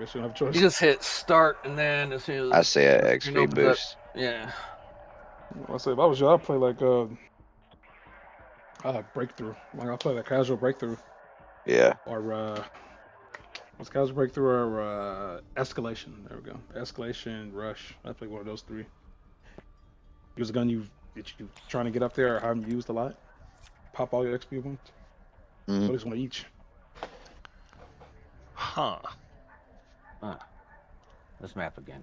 guess you don't have a choice. You just hit start, and then as soon as I see an you XP open that- boost. yeah. I say if I was you, I'd play like breakthrough. Like I'll play like casual breakthrough Yeah. or what's casual breakthrough or escalation. There we go. Escalation, rush. I play one of those three. Use a gun you trying to get up there or haven't used a lot. Pop all your XP points. At least one each. Huh. This map again.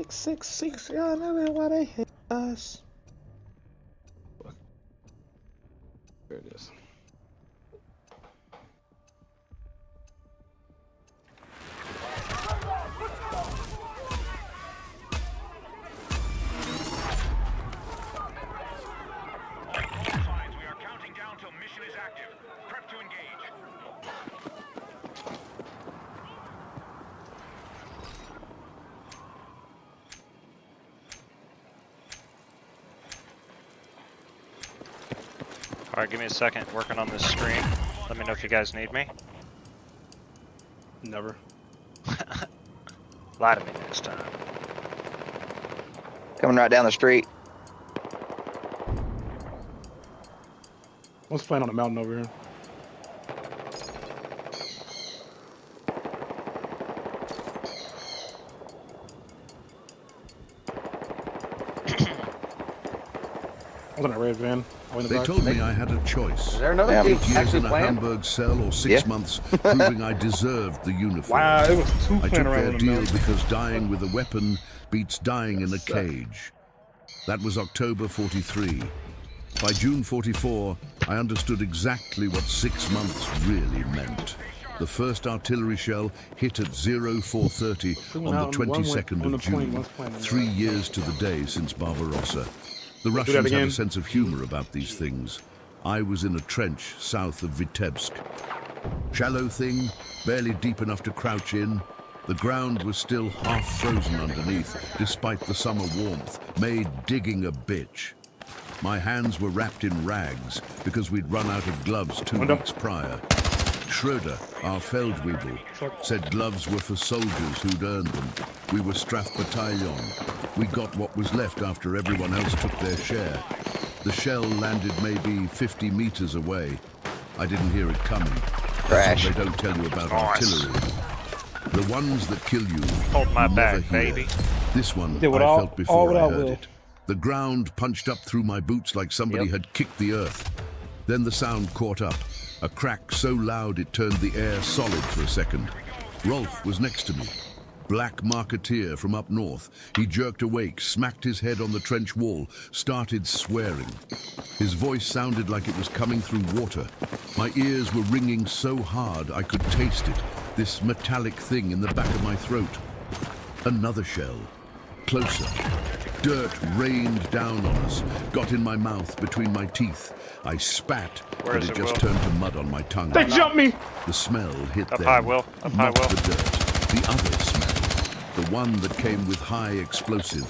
Six. Y'all know why they hate us. There it is. We are counting down till mission is active. Prep to engage. Alright, give me a second. Working on this stream. Let me know if you guys need me. Never. Lie to me next time. Coming right down the street. One's playing on the mountain over here. I was in a red van. They told me I had a choice. Is there another Yeah. team 8 years actually in a playing? Hamburg cell or 6 Yeah. months, proving I deserved the uniform. Wow, it was two I playing took around their with the deal mountain. because dying with a weapon beats dying in a Suck. cage. That was October 43. By June 44, I understood exactly what 6 months really meant. The first artillery shell hit at 0430 on the 22nd of June, 3 years to the day since Barbarossa. The Russians had again. a sense of humor about these things. I was in a trench south of Vitebsk. Shallow thing, barely deep enough to crouch in. The ground was still half frozen underneath, despite the summer warmth, made digging a bitch. My hands were wrapped in rags because we'd run out of gloves 2 weeks prior. Schroeder, our Feldwebel, said gloves were for soldiers who'd earned them. We were Strafbattalion. We got what was left after everyone else took their share. The shell landed maybe 50 meters away. I didn't hear it coming. That's what they don't tell you about artillery. The ones that kill you, Hold my you never back, hear. baby. This one Did I what all- felt before all I I heard will. it. The ground punched up through my boots like somebody had kicked the earth. Then the sound caught up. A crack so loud it turned the air solid for a second. Rolf was next to me. Black marketeer from up north. He jerked awake, smacked his head on the trench wall, started swearing. His voice sounded like it was coming through water. My ears were ringing so hard I could taste it, this metallic thing in the back of my throat. Another shell. Closer. Dirt rained down on us, got in my mouth between my teeth. I spat, Where but is it it, just Will? turned to mud on my tongue. They jumped me! The smell hit Up them. high, Will. Up high, Not Will. the dirt, the other smell. The one that came with high explosive,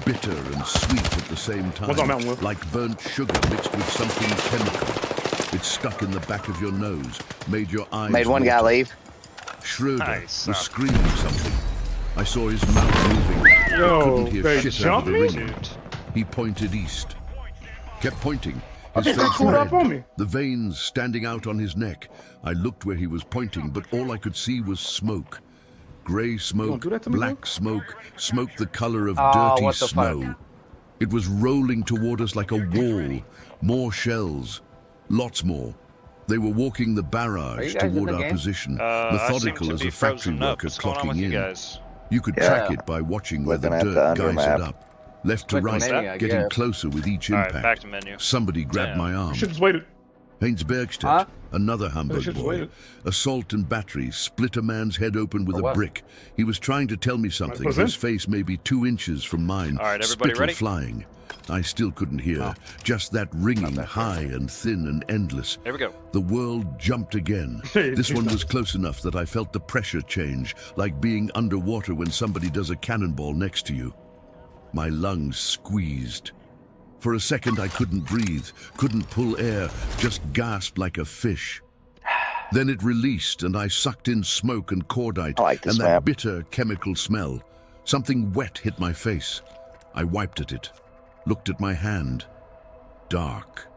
bitter and sweet at the same time. What's on Mountain Will? Like burnt sugar mixed with something chemical. It stuck in the back of your nose, made your eyes Made one guy water. leave. Schroeder Nice. was screaming something. I saw his mouth moving. I Yo, couldn't hear they shit jumped over the me? ring. Dude. He pointed east. Kept pointing. His think they face pulled up red, on me. the veins standing out on his neck. I looked where he was pointing, but all I could see was smoke. Gray smoke, do that to me, black smoke, smoke the color of Oh, dirty what the fuck? snow. It was rolling toward us like a wall. More shells. Lots more. They were walking the Are barrage you guys in toward the our game? position, I seem methodical to as be a factory frozen up. worker What's going on with clocking you in. guys? You could Yeah. track it by watching where the Looking at dirt the guys it undermap. up. Left to Click right, menu, I getting guess. closer with each Alright, impact. back to menu. Somebody grabbed Damn. my arm. Should just waited. Heinz Bergstedt, Huh? another Hamburg should've boy. waited. Assault and battery, split a man's head open with For a what? brick. He was trying to tell me something. was His it? face maybe 2 inches from mine. Alright, everybody Spittle ready? flying. I still couldn't hear, just that ringing, high and thin and endless. There we go. The world jumped again. This one was close enough that I felt the pressure change, like being underwater when somebody does a cannonball next to you. My lungs squeezed. For a second I couldn't breathe, couldn't pull air, just gasped like a fish. Then it released and I sucked in smoke and cordite and that bitter chemical smell. Something wet hit my face. I wiped at it, looked at my hand. Dark.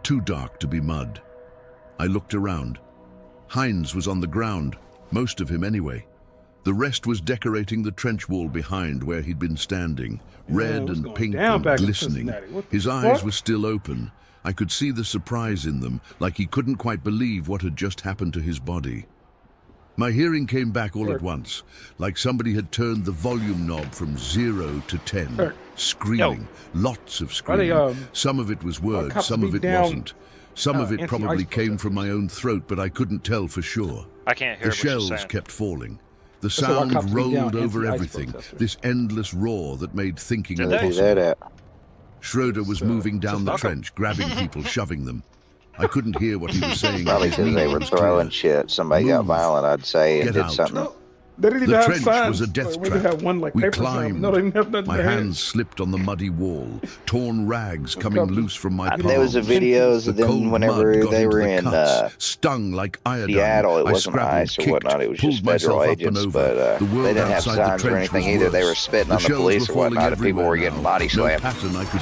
Too dark to be mud. I looked around. Heinz was on the ground, most of him anyway. The rest was decorating the trench wall behind where he'd been standing, red and pink and glistening. His eyes were still open. I could see the surprise in them, like he couldn't quite believe what had just happened to his body. My hearing came back all at once, like somebody had turned the volume knob from 0 to 10. Screaming, lots of screaming. Some of it was words, some of it wasn't. Some of it probably came from my own throat, but I couldn't tell for sure. I can't hear The shells kept falling. The sound rolled over everything, this endless roar that made thinking impossible. Schroeder was moving down the trench, grabbing people, shoving them. I couldn't hear what he was saying. Probably because they were throwing shit. Somebody got violent, I'd say, and did something. The trench was a death trap. We climbed. My hands slipped on the muddy wall. Torn rags coming loose from my palms. There was a videos of them whenever they were in stung like iodine. Seattle. It wasn't ICE or whatnot. It was just federal agents, but they didn't have signs or anything either. They were spitting on the police or whatnot, and people were getting body slammed. No pattern I could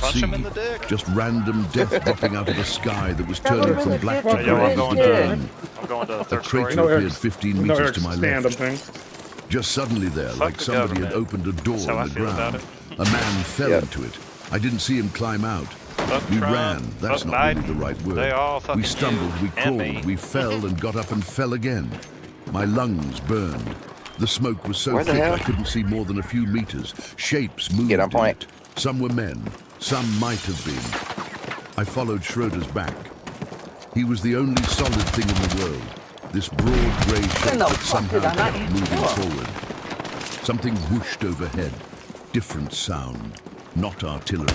see. Just random death dropping out of the sky that was turning from black to gray as we burned. I'm going to the The third story. crater appeared 15 meters to my left. Just suddenly there, like somebody had opened a door in the ground. A man fell into it. I didn't see him climb out. We ran. That's not really the right word. We stumbled, we crawled, we fell and got up and fell again. My lungs burned. The smoke was so thick I couldn't see more than a few meters. Shapes moved in it. Some were men. Some might have been. I followed Schroeder's back. He was the only solid thing in the world. This broad grey shape that somehow kept moving forward. Something whooshed overhead. Different sound. Not artillery.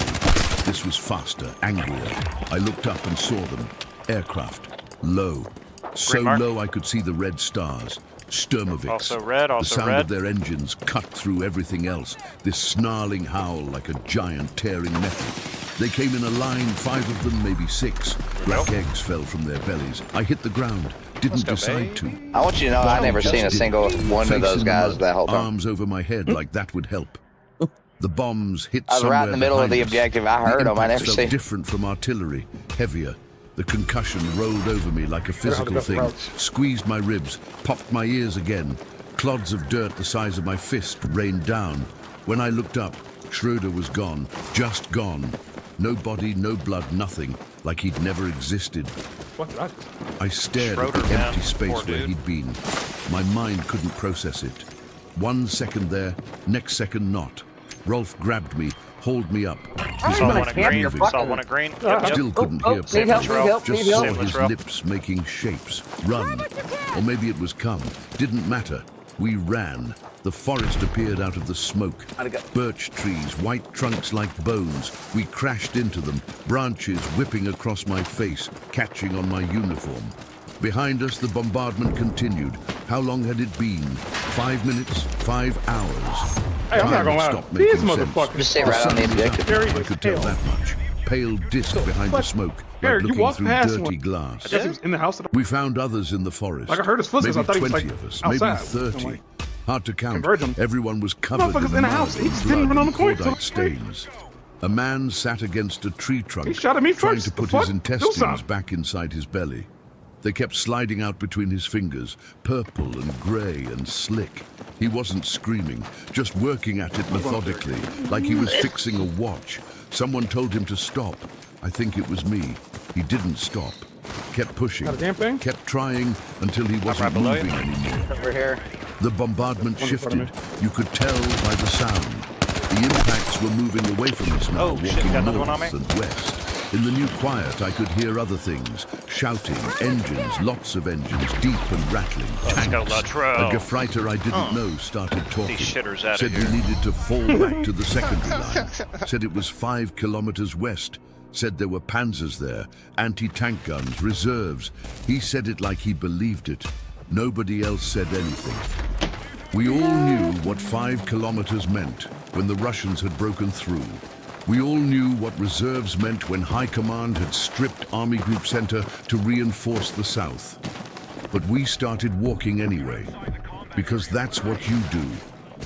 This was faster, angrier. I looked up and saw them. Aircraft. Low. So low I could see the red stars. Sturmovix. Also red, the sound of their engines cut through everything else. This snarling howl like a giant tearing metal. They came in a line, 5 of them, maybe 6. Black eggs fell from their bellies. I hit the ground. Didn't decide to. I want you to know I never seen a single one of those guys that whole time. Arms over my head like that would help. The bombs hit I was right in the middle of the objective. I heard them. I never seen. Different from artillery, heavier. The concussion rolled over me like a physical thing. Squeezed my ribs, popped my ears again. Clods of dirt the size of my fist rained down. When I looked up, Schroeder was gone, just gone. No body, no blood, nothing, like he'd never existed. I stared at the empty space where he'd been. My mind couldn't process it. 1 second there, next second not. Rolf grabbed me, hauled me up. His mouth moving. Still couldn't hear properly. Just saw his lips making shapes. Run. Or maybe it was come. Didn't matter. We ran. The forest appeared out of the smoke. Birch trees, white trunks like bones. We crashed into them, branches whipping across my face, catching on my uniform. Behind us, the bombardment continued. How long had it been? 5 minutes? 5 hours? Hey, I'm not gonna lie. These motherfuckers just sit right on the objective. I could tell that much. Pale disc behind the smoke, like looking through dirty glass. In the house. We found others in the forest. Like I heard his footsteps. I thought he was like 20 of us, outside. maybe 30. Hard to count. Everyone was covered in the house. He just didn't even on the coin. Stains. A man sat against a tree trunk, he shot at me trying first. to put his intestines back inside his belly. They kept sliding out between his fingers, purple and grey and slick. He wasn't screaming, just working at it methodically, like he was fixing a watch. Someone told him to stop. I think it was me. He didn't stop. Kept pushing, kept trying until he wasn't moving anymore. Over here. The bombardment shifted. You could tell by the sound. The impacts were moving away from us now, walking north and west. In the new quiet, I could hear other things. Shouting, engines, lots of engines, deep and rattling, Let's go, tanks. Latrell. A Gefreiter I didn't know started talking. These shitters out Said of here. we needed to fall back to the secondary line. Said it was 5 kilometers west. Said there were panzers there, anti-tank guns, reserves. He said it like he believed it. Nobody else said anything. We all knew what 5 kilometers meant when the Russians had broken through. We all knew what reserves meant when High Command had stripped Army Group Center to reinforce the South. But we started walking anyway, because that's what you do.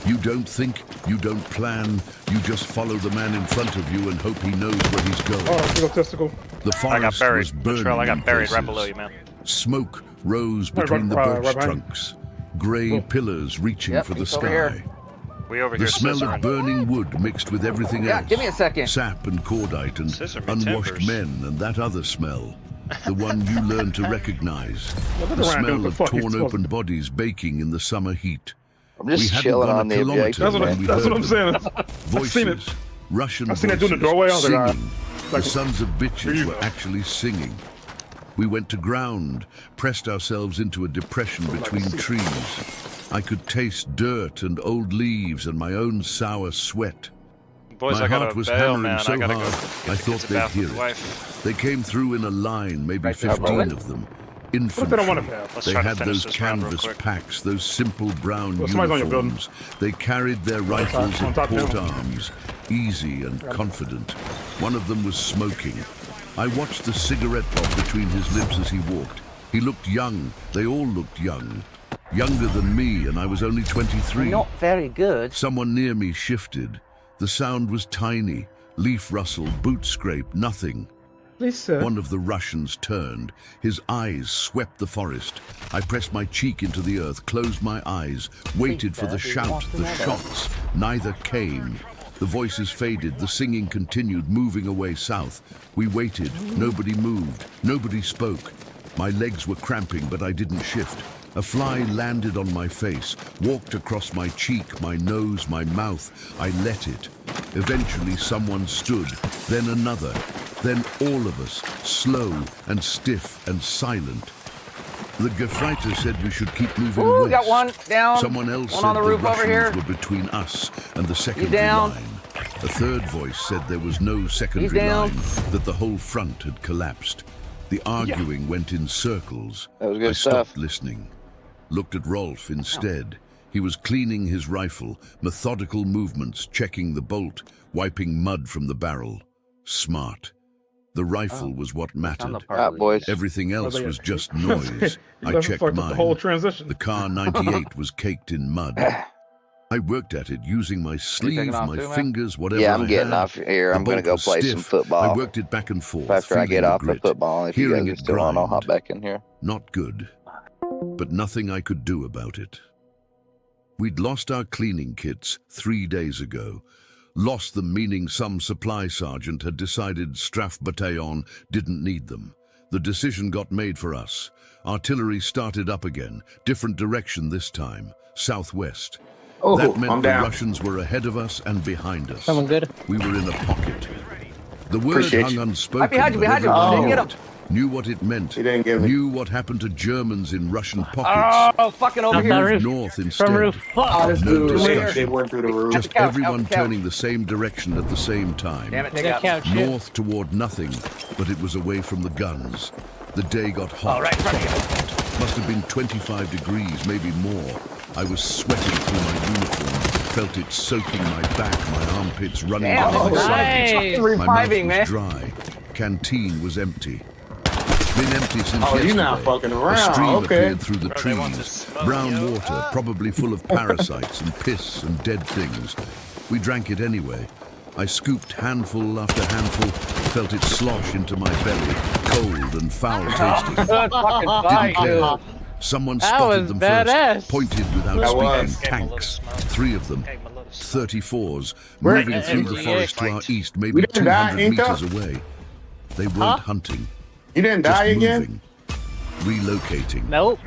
You don't think, you don't plan, you just follow the man in front of you and hope he knows where he's going. Oh, single testicle. The I got forest buried. was burning Latrell, I in got buried right places. below you, man. Smoke rose between the right birch behind. trunks, grey pillars reaching for the he's over sky. here. We over The here smell scissoring. of burning wood mixed with everything Yeah, else. give me a second. Sap and cordite and Scissor me unwashed timbers. men and that other smell. The one you learn to recognize. Look The around, smell dude. of The fuck he's torn supposed open to- bodies baking in the summer heat. I'm We just hadn't chilling gone on a the kilometer objective, That's what, when man. we that's what heard I'm them. saying. I've seen it. Voices, Russian I seen that dude in the doorway, I was like, singing. like, The sons of here bitches you were go. actually singing. We went to ground, pressed ourselves into a depression between trees. I could taste dirt and old leaves and my own sour sweat. Boys, My I heart gotta was bail, hammering man. so I gotta hard, go. I Get thought the they'd bath hear with it. wife. They came through in a line, maybe Right there, 15 Roland. of them. What if Infantry. they don't want to pass? Let's They try to had finish those this round real canvas quick. packs, those simple brown Well, somebody's on your building. uniforms. They carried their rifles on at top port now. arms, easy and confident. One of them was smoking. I watched the cigarette bob between his lips as he walked. He looked young. They all looked young. Younger than me, and I was only 23. Not very good. Someone near me shifted. The sound was tiny. Leaf rustle, boot scrape, nothing. Please, sir. One of the Russians turned. His eyes swept the forest. I pressed my cheek into the earth, closed my eyes, waited for the shout, the shots. Neither came. The voices faded, the singing continued, moving away south. We waited. Nobody moved. Nobody spoke. My legs were cramping, but I didn't shift. A fly landed on my face, walked across my cheek, my nose, my mouth. I let it. Eventually someone stood, then another, then all of us, slow and stiff and silent. The Gefreiter said we should keep moving Ooh, west. got one down. Someone else One said on the roof over here. Russians were between us and the secondary down? line. A third voice said there was no secondary down. line, that the whole front had collapsed. The arguing went in circles. That was good I stuff. stopped listening. Looked at Rolf instead. He was cleaning his rifle, methodical movements, checking the bolt, wiping mud from the barrel. Smart. The rifle was what mattered. All right, boys. Everything else Oh, they- was just noise. You I left checked fucked up the whole mine. transition. The car 98 was caked in mud. I worked at it using my sleeve, taking off my too, man? fingers, whatever Yeah, I I'm getting had. off here. The I'm going to bolt go was play some stiff. football. I worked it back and forth. After I feeling get the off the grit. football, if you Hearing guys are it still on, I'll hop grind. back in here. Not good. But nothing I could do about it. We'd lost our cleaning kits 3 days ago. Lost them meaning some supply sergeant had decided Strafbat didn't need them. The decision got made for us. Artillery started up again, different direction this time, southwest. Oh, That meant I'm the down. Russians were ahead of us and behind us. Someone good? We were in a pocket. The word Appreciate hung you. unspoken, Right behind you, but behind you. everyone Didn't knew get it. Knew what it meant. He didn't give me. Knew what happened to Germans in Russian pockets. Oh, fucking over Up here. the roof. North instead. From roof. Oh, this No dude, discussion. they went through the roof. Just couch, everyone out the couch. turning the same direction at the same time. Damn it, They take got out. couch shit. North toward nothing, but it was away from the guns. The day got hot. All right, in front of you. Must have been 25 degrees, maybe more. I was sweating through my uniform, felt it soaking my back, my armpits running Damn, down my sides. nice. Fucking My mouth reviving, was man. dry. Canteen was empty. Been empty since Oh, yesterday. you're not fucking A around. stream Okay. appeared through the Bro, they want to trees. smoke Brown you. water, probably full of parasites and piss and dead things. We drank it anyway. I scooped handful after handful, felt it slosh into my belly, cold and foul tasting. Good fucking Didn't fight, care. dude. Someone That spotted was them badass. first, pointed without That speaking, was. tanks, 3 of them, Gave him a little smoke. 34s, Where- moving through the MGA forest to our fight. east, We maybe didn't die, 200 ain't meters there? away. They weren't Huh? hunting, You didn't just die again? moving, relocating. Nope.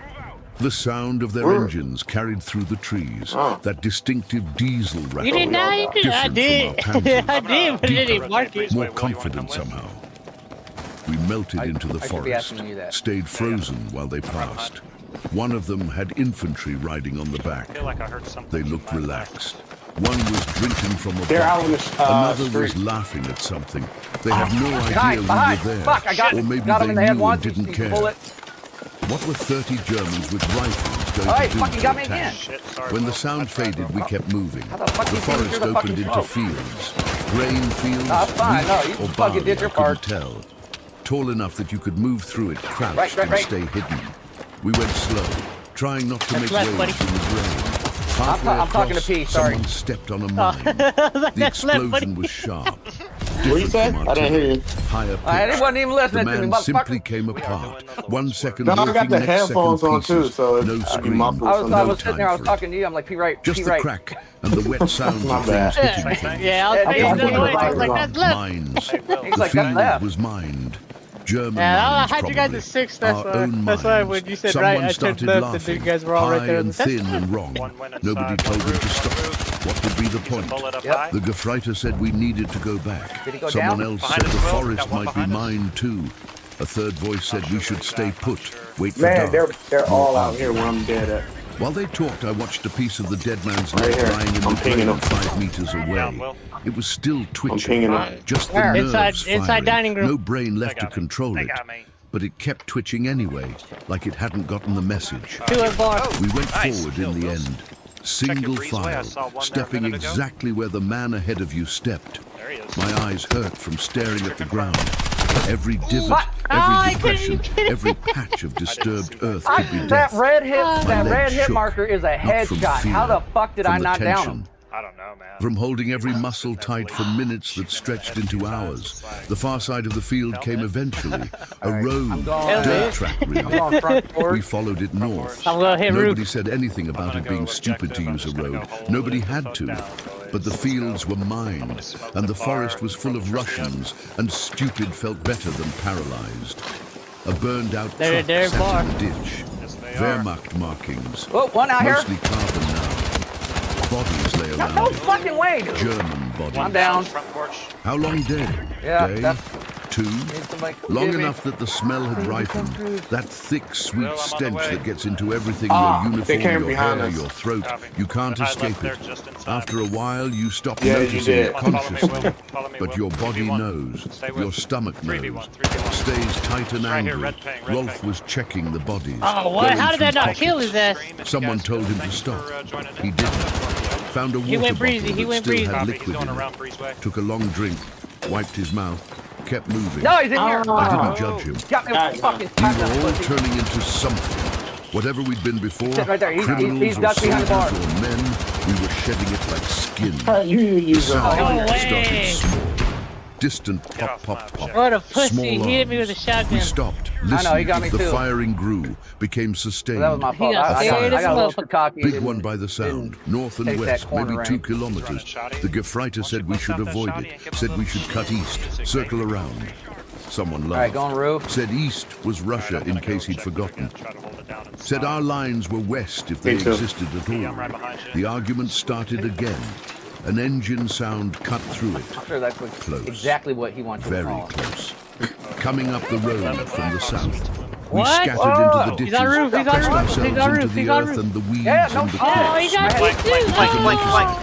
The sound of their Where- engines carried through the trees, Oh. that distinctive diesel rattle. You didn't die? I different did. from our Panthers. I did, but it didn't mark it. More confident somehow. We melted into the I should be forest, asking you that. stayed frozen while they passed. One of them had infantry riding on the back. I feel like I heard something. They looked relaxed. One was drinking from a They're out bottle. in the Another was street. laughing at something. They had no idea Behind, we behind. were there. Fuck, I got Or maybe got him they in the head knew once. and didn't He's care. bullet. What were 30 Germans with rifles going Oh, he to do fucking to got me attack? again. Shit, sorry, When the Will. sound I tried, faded, bro. we kept moving. How the fuck The you think forest you're the fucking opened into smoke? fields. Grain fields, That's fine. No, wheat you or fucking barley, did I your couldn't part. tell. Tall enough that you could move through it crouched Right, and right. stay hidden. We went slow, trying not to make That's left, waves in the grain. Halfway I'm talking to across, P, sorry. someone stepped on a mine. The That's left, buddy. explosion was sharp. What you Different say? from I didn't hear you. artillery, higher I pitched. wasn't even The listening to me, man simply motherfucker. came apart. 1 second No, I got walking, the next headphones second on too, pieces. so No it's scream, muffled. I was no sitting there, I was time for it. talking to you. I'm like, P right, Just P the right. crack and the wet sounds My of bad. things hitting things. Yeah, I was Hey, thinking I'm the getting way. I the was like, light that's left. Mines. He's The like, that's field left. was mined. German Yeah, I mines, had you guys probably. at 6. That's Our why. own That's why mines. when you said Someone right, I turned started left, and laughing, then you guys were all right high there. and That's thin and wrong. One went inside, Nobody one told them roof, to one stop. roof. What would be the He's a bullet point? up Yep. high. The Gefreiter said we needed to go back. Did he go Someone down? else Behind said us, the Will. forest Got one might be behind us. mined too. A third voice said we should stay put, wait for Man, dark. they're all out here where I'm dead at. While they talked, I watched a piece of the dead man's Right leg here. lying in I'm the pinging ground him. 5 meters away. Down, Will. It was still twitching. pinging him. Just the Where? nerves Inside firing. dining room. No brain They left to got me. control They it. got me. But it kept twitching anyway, like it hadn't gotten the message. 2 and 4. We went Nice. forward Kill, in the Wilson. end. your Single breezeway. I file, saw one there a stepping minute ago. exactly where the man ahead of you stepped. There he is. My eyes hurt from staring at the ground. Every divot, What? Ah, every I couldn't depression, even- every patch of disturbed earth could be That death. red hit, My that leg red hit shook, marker is a not from headshot. fear, How the fuck did from I the not down tension. him? I don't know, man. From holding every muscle tight for minutes that stretched into hours, the far side of the field came eventually. A road, going- dirt track I'm really. going front We forward. followed it north. I'm gonna hit Nobody roof. said anything about it being stupid to use a road. Nobody had to. But the fields were mined, and the forest was full of Russians, and stupid felt better than paralyzed. A burned-out There- truck there, sat bar. in the ditch. Yes, they are. Wehrmacht markings. Oh, one out here. Mostly carbon now. Bodies lay No around it. fucking way, dude. German bodies. I'm down. Front porch. How long dead? Yeah, Day? that's- 2? Need somebody to Long give me- enough that the smell had ripened. That thick, sweet Will, I'm on the stench way. that gets into everything, Ah, your they uniform, came your behind hair, us. your throat. Copy. You can't I left escape there it. just in time. After a while, you stop Yeah, you noticing did. it Follow me, consciously. Will. Follow me, But Will. your body 3v1. knows, Stay with your me. stomach 3v1, knows, 3v1. stays tight and Right here, angry. red ping, red Rolf ping. was checking the bodies. Oh, what? going How did that through not kill his ass? Scream if you Someone guys told could. him to Thanks stop. for, joining in. He didn't. Found a He water went breezy, bottle he that went still breezy. had Copy, he's liquid going in around it. breezeway. Took a long drink, wiped his mouth, kept moving. No, he's in here. I didn't judge him. Got me with the fucking We were shotgun all pussy. turning into something. Whatever we'd been before, Sit right there. He's criminals or ducked behind the bar. soldiers or men, we were shedding it like skin. You The use a sound No way. started small. Distant Get pop, off pop, my pop. shit. What a pussy. Small He hit me with a arms. shotgun. We stopped, I know, he listening. got me The too. firing grew, became sustained. That was my fault. got I scared got as a a little too motherfucker. cocky. Big Didn't- one by the sound, didn't north and take that west, corner maybe 2 range. kilometers. Shoddy. The Gefreiter said we should avoid it, said we should cut east, circle around. Someone All right, laughed. going roof. Said east was Russia in case he'd forgotten. Said our lines were west if they Me too. existed at I'm all. right behind you. The argument started again. An engine sound cut through it. I'm sure that's Close. exactly what he wants to Very call. close. Coming up the road from the south. We What? scattered Whoa. into the He's ditches, on roof, he's on pressed roof, ourselves he's on into roof, the he's on earth roof. and the weeds Yeah, no and the shit. Oh, he pits. got Flank, me flank, too. flank, flank, Oh. flank.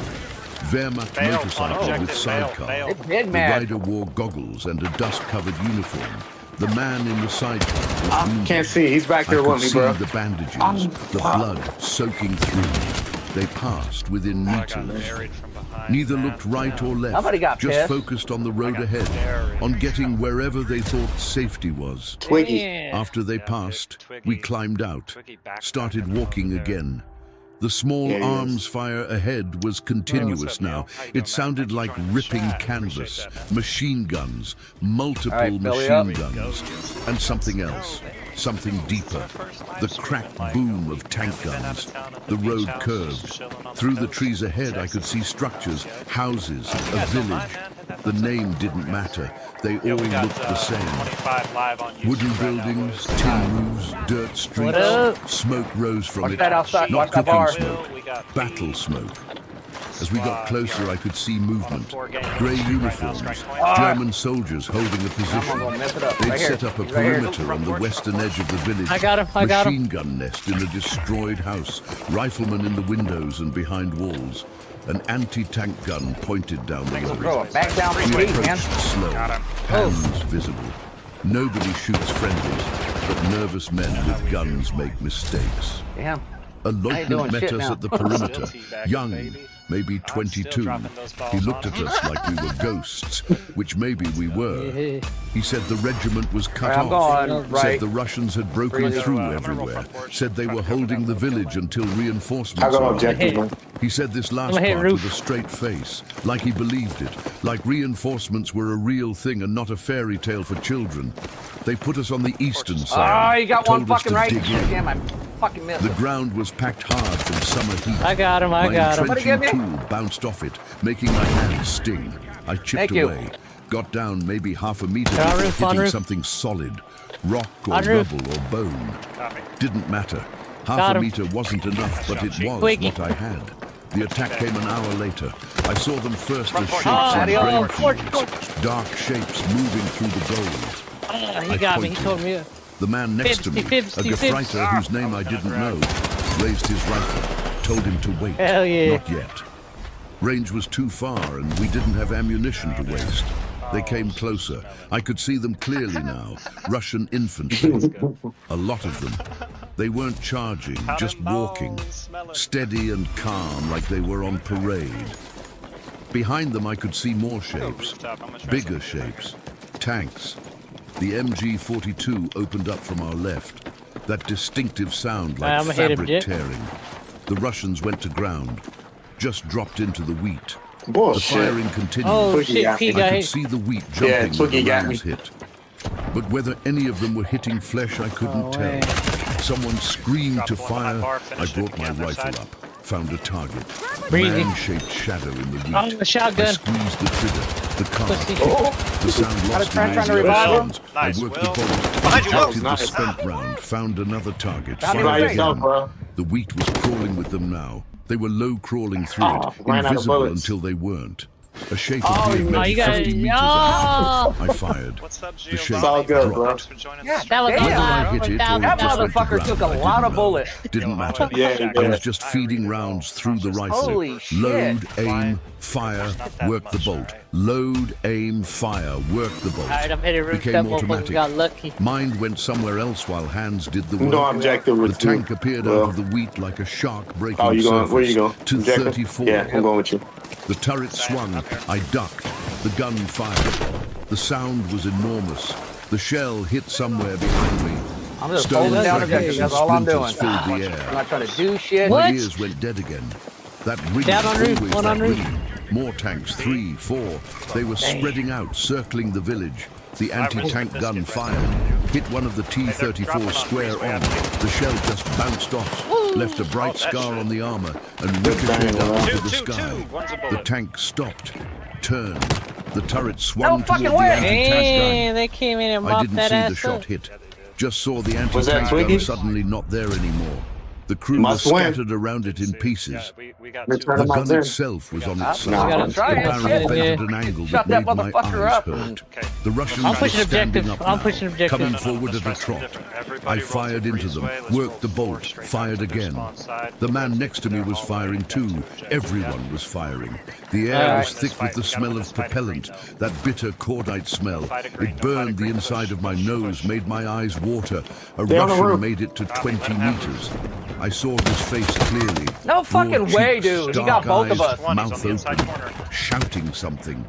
Wehrmacht Bail, motorcycle objective, with bail, sidecar. bail. It's big The man. rider wore goggles and a dust-covered uniform. The man in the sidecar was I wounded. can't see. He's back there I could with me, see bro. the bandages, the blood soaking through. They passed within I got meters. buried from behind. Neither man. looked right or left, Somebody got just pissed. focused on the road got ahead, buried. on getting wherever they thought safety was. Twiggy. Yeah. After they Yeah, passed, Twiggy- we climbed out, Twiggy backed started up and walking over there. again. The small Yeah, he arms is. fire ahead was continuous up, Neil? now. How you It doing, sounded man? like Thanks for joining the ripping chat. canvas, Appreciate that, man. machine guns, multiple All right, belly machine up. guns, and something else, something deeper. The cracked boom of tank guns. The road curved. Through the trees ahead, I could see structures, houses, a village. The name didn't matter. They all We got looked the same. 25 live on YouTube Wooden right now, buildings, boys. tin roofs, dirt streets. up? Smoke rose from Watch it. that outside. Not Watch that cooking bar. smoke, We got battle smoke. As we got closer, I could see movement. 4-game Grey streak right now, uniforms, strike point. German soldiers holding a I'm position. gonna mess it up. They'd Right here. set up a He's right here. perimeter on the western edge of the village. I got him, I got him. Machine gun nest in a destroyed house. Riflemen in the windows and behind walls. An anti-tank gun pointed down the Bro, road. back down We 3 man. approached slow, Got him. hands visible. Nobody shoots friendlies, but nervous men with guns make mistakes. Damn. A doing lieutenant met shit us now. at the perimeter, Still teabagging, young, baby. maybe I'm 22. still dropping those balls He looked on at him. us like we were ghosts, which maybe we were. He said the regiment was cut Right, I'm off. going Said right. the Russians had broken Really? through I'm gonna roll everywhere. front porch. Said they Try to were cover holding down the the village until I reinforcements go arrived. objective, man. He said this last I'ma hit part roof. with a straight face, like he believed it, like reinforcements were a real thing and not a fairy tale for children. They put us on the eastern Oh, side. you got one told us fucking to right. dig Shit, in. damn, I fucking missed The it. ground was packed hard from summer heat. I got him, I My got him. What did you entrenching give me? tool bounced off it, making my hands sting. I chipped Thank you. away, got down maybe half a meter On before roof, on hitting roof. something solid, rock or On roof. rubble or bone. Copy. Didn't matter. Got Half a him. meter wasn't enough, but it was Quickie. what I had. The attack came an hour later. I saw them first as shapes Oh, in adios. grain Torch, fields, dark shapes moving through the gold. He I got me. He pointed. told me. The man next to me, Fibsy, a Fibsy. Gefreiter whose name I didn't know, raised his rifle, told him to wait. Hell yeah. Not yet. Range was too far and we didn't have ammunition to waste. They came closer. I could see them clearly now. Russian infantry. A lot of them. They weren't charging, just walking. Steady and calm like they were on parade. Behind them I could see more shapes. Bigger shapes. Tanks. The MG-42 opened up from our left. That distinctive sound like I'ma hit him, fabric Jit. tearing. The Russians went to ground. Just dropped into the wheat. The Bullshit. firing continued. Oh Twiggy shit, got P me. got I could hit. see the wheat Yeah, jumping when Twiggy the got rounds me. hit. But whether any of them were hitting flesh, I couldn't Oh, tell. way. Someone screamed Dropped to one behind fire. bar, I finished it brought my again, other rifle side. up. Found a target. Breezy. Man-shaped shadow in the wheat. Oh, the I shotgun. squeezed the trigger. The car. Pussy. The sound lost trying to the revive him. sounds. I Nice, worked the Will. bolt. Behind you, Will. Ejected the Nice. spent round. Found another target. Got me Fired right again. yourself, bro. The wheat was crawling with them now. They were low crawling through Oh, it, ran out of invisible bullets. until they weren't. A shape Oh, appeared you- Oh, maybe you got 50 it. meters Oh, out. I fired. What's up, The shape It's all good, bro. dropped. Thanks for joining Yeah, the that was Damn. my Whether I time. hit it or it That just went to motherfucker ground, took a I lot didn't of know. bullets. Didn't matter. Yeah, he I did. was just feeding rounds through the rifle. Holy shit. Load, aim, fire, work the bolt. Load, aim, fire, work the bolt. Alright, I'm hitting roof. Became That motherfucker automatic. got lucky. Mind went somewhere else while hands did the work. No objective The with you. tank appeared Well, out of the wheat like a shark breaking Oh, you going? surface. Where you going? To Objective? 34. Yeah, I'm going with you. The turret swung. I ducked. The gun fired. The sound was enormous. The shell hit somewhere behind me. I'm just Stone holding down fragments objective. and That's all I'm doing. splinters filled the I'm air. not trying to do shit. What? My ears went dead again. That ring Down on roof, always one that on roof. ring. More tanks, 3, 4. They were spreading out, circling the village. The anti-tank gun fired. Hit one of the T-34 square on. The shell just bounced off, left a bright scar on the armor, and ricocheted up into the sky. One's a The bullet. tank stopped, turned. The turret swung No toward fucking the way. anti-tank Damn, gun. they came in and I mopped didn't that see the ass shot up. hit. Just saw the that anti-tank gun Twiggy? suddenly not there anymore. The crew Must was win. scattered around it in pieces. We got Let's two. run The him out gun there. itself was on its Nah. side. Gotta try The it, barrel shit. bent Yeah. at an angle Shut that that made my motherfucker eyes up. hurt. Okay. The Russians I'm were pushing standing objective. up I'm now, pushing objective. coming No, forward at a Let's try trot. something different. I Everybody rolls fired the into breeze them, way. Let's worked the roll bolt, straight fired down to their again. spawn side. The man next to me was firing too. Everyone was firing. The air was thick with the smell of propellant, that bitter cordite smell. It burned the inside of my nose, made my eyes water. A Stay on the Russian roof. made it to 20 meters. I saw his face clearly. No fucking Broad way, cheeks, dude. He dark got both of eyes, us. One, he's mouth on the inside open, corner. shouting something.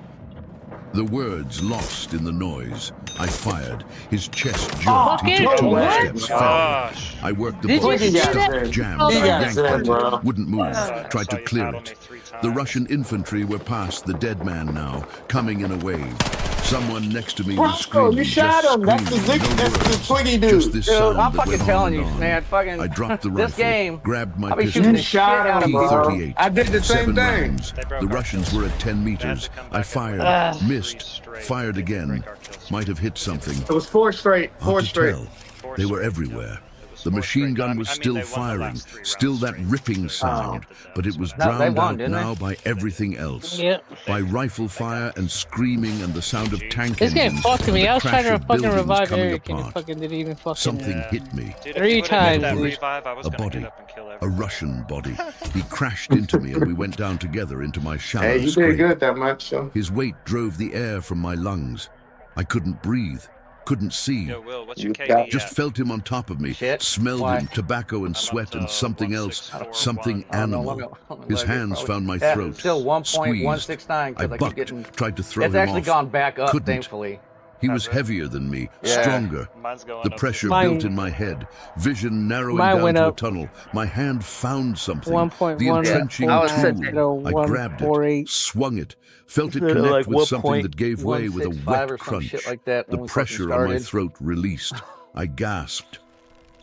The words lost in the noise. I fired. His chest jerked. He Fucking took 2 what? steps forward. Gosh. I worked the Did bolt. you see Stopped, that? jammed. Oh, I he got yanked Zen, on bro. it. Wouldn't move. Tried to saw you clear paddle it. me 3 The times. Russian infantry were past the dead man now, coming in a wave. Someone next to me Bro, was screaming. you shot just him. That's the screaming, Zig. no That's the words. Twiggy dude. Just this Dude, sound I'm that fucking went on telling and you, on. man. Fucking I dropped the this rifle, game. grabbed my I'll be pistol. shooting You the shit shot out of him, bro. bro. P38. I did the same 7 thing. rounds. They broke The our Russians kills. were at 10 They had meters. to come I back fired, and missed, straight. fired They again. break our kills. Might have hit something. It was 4 straight. 4 Hard to straight. tell. They were everywhere. The machine gun was still firing, still that ripping sound, but it was drowned out now by everything else. By rifle fire and screaming and the sound of tank This game engines. fucked me. I was trying to Crash of fucking buildings revive coming Eric and it apart. fucking didn't even fucking... Something hit me. Dude, 3 times, that dude. revive, I was A gonna body. get up and kill A everyone. Russian body. He crashed into me and we went down together into my shallow Hey, you scrape. did good that much, so. His weight drove the air from my lungs. I couldn't breathe, couldn't see. Yo, Will, what's your You got- KD? Just felt him on top of me, Shit. smelled Why? him, tobacco and sweat and something else, something Oh, no, animal. let me His look at it, hands probably. found my Yeah, throat, still 1.169 squeezed. I because I keep bucked, getting... tried to throw It's him actually off. gone back up, Couldn't. thankfully. He was heavier than me, Yeah. stronger. Mine's going The up. pressure Mine- built in my head, vision narrowing Mine down went to a up. tunnel. My hand found something. 1.1. The entrenching I was tool. set to I grabbed it, 148. swung it, felt it Like connect with what something point? that gave way with a 165 wet or some crunch. shit like that when The we fucking pressure on my started. throat released. I gasped.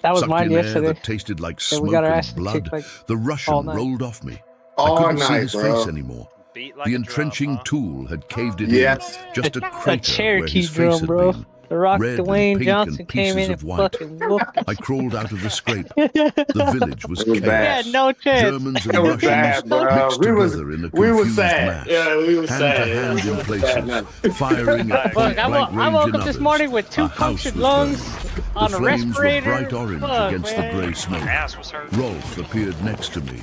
That was Sucked mine in air yesterday. that tasted like Yeah, we smoke got our and ass blood. kicked, like, The all Russian night. rolled off me. I All couldn't see night, his bro. face anymore. Beat like The a drum, entrenching huh? tool had caved it Yes. in. Just a A crater where Cherokee his face drum, had bro. been. The Rock Red and Dwayne pink Johnson and came in pieces and of white. fucking whooped I crawled out of the scrape. The village was It was chaos. bad. Yeah, no chance. Germans and It was Russians bad, bro. mixed We was together in a we was confused sad. mass. Yeah, we was Hand sad. to hand Yeah, in we was places, sad, man. firing at Look, point I blank range woke in up this others. morning with 2 A house punctured was lungs burned. on The a flames were respirator. bright orange Fuck, against man. the grey smoke. Ass was hurt. Rolf appeared next to me.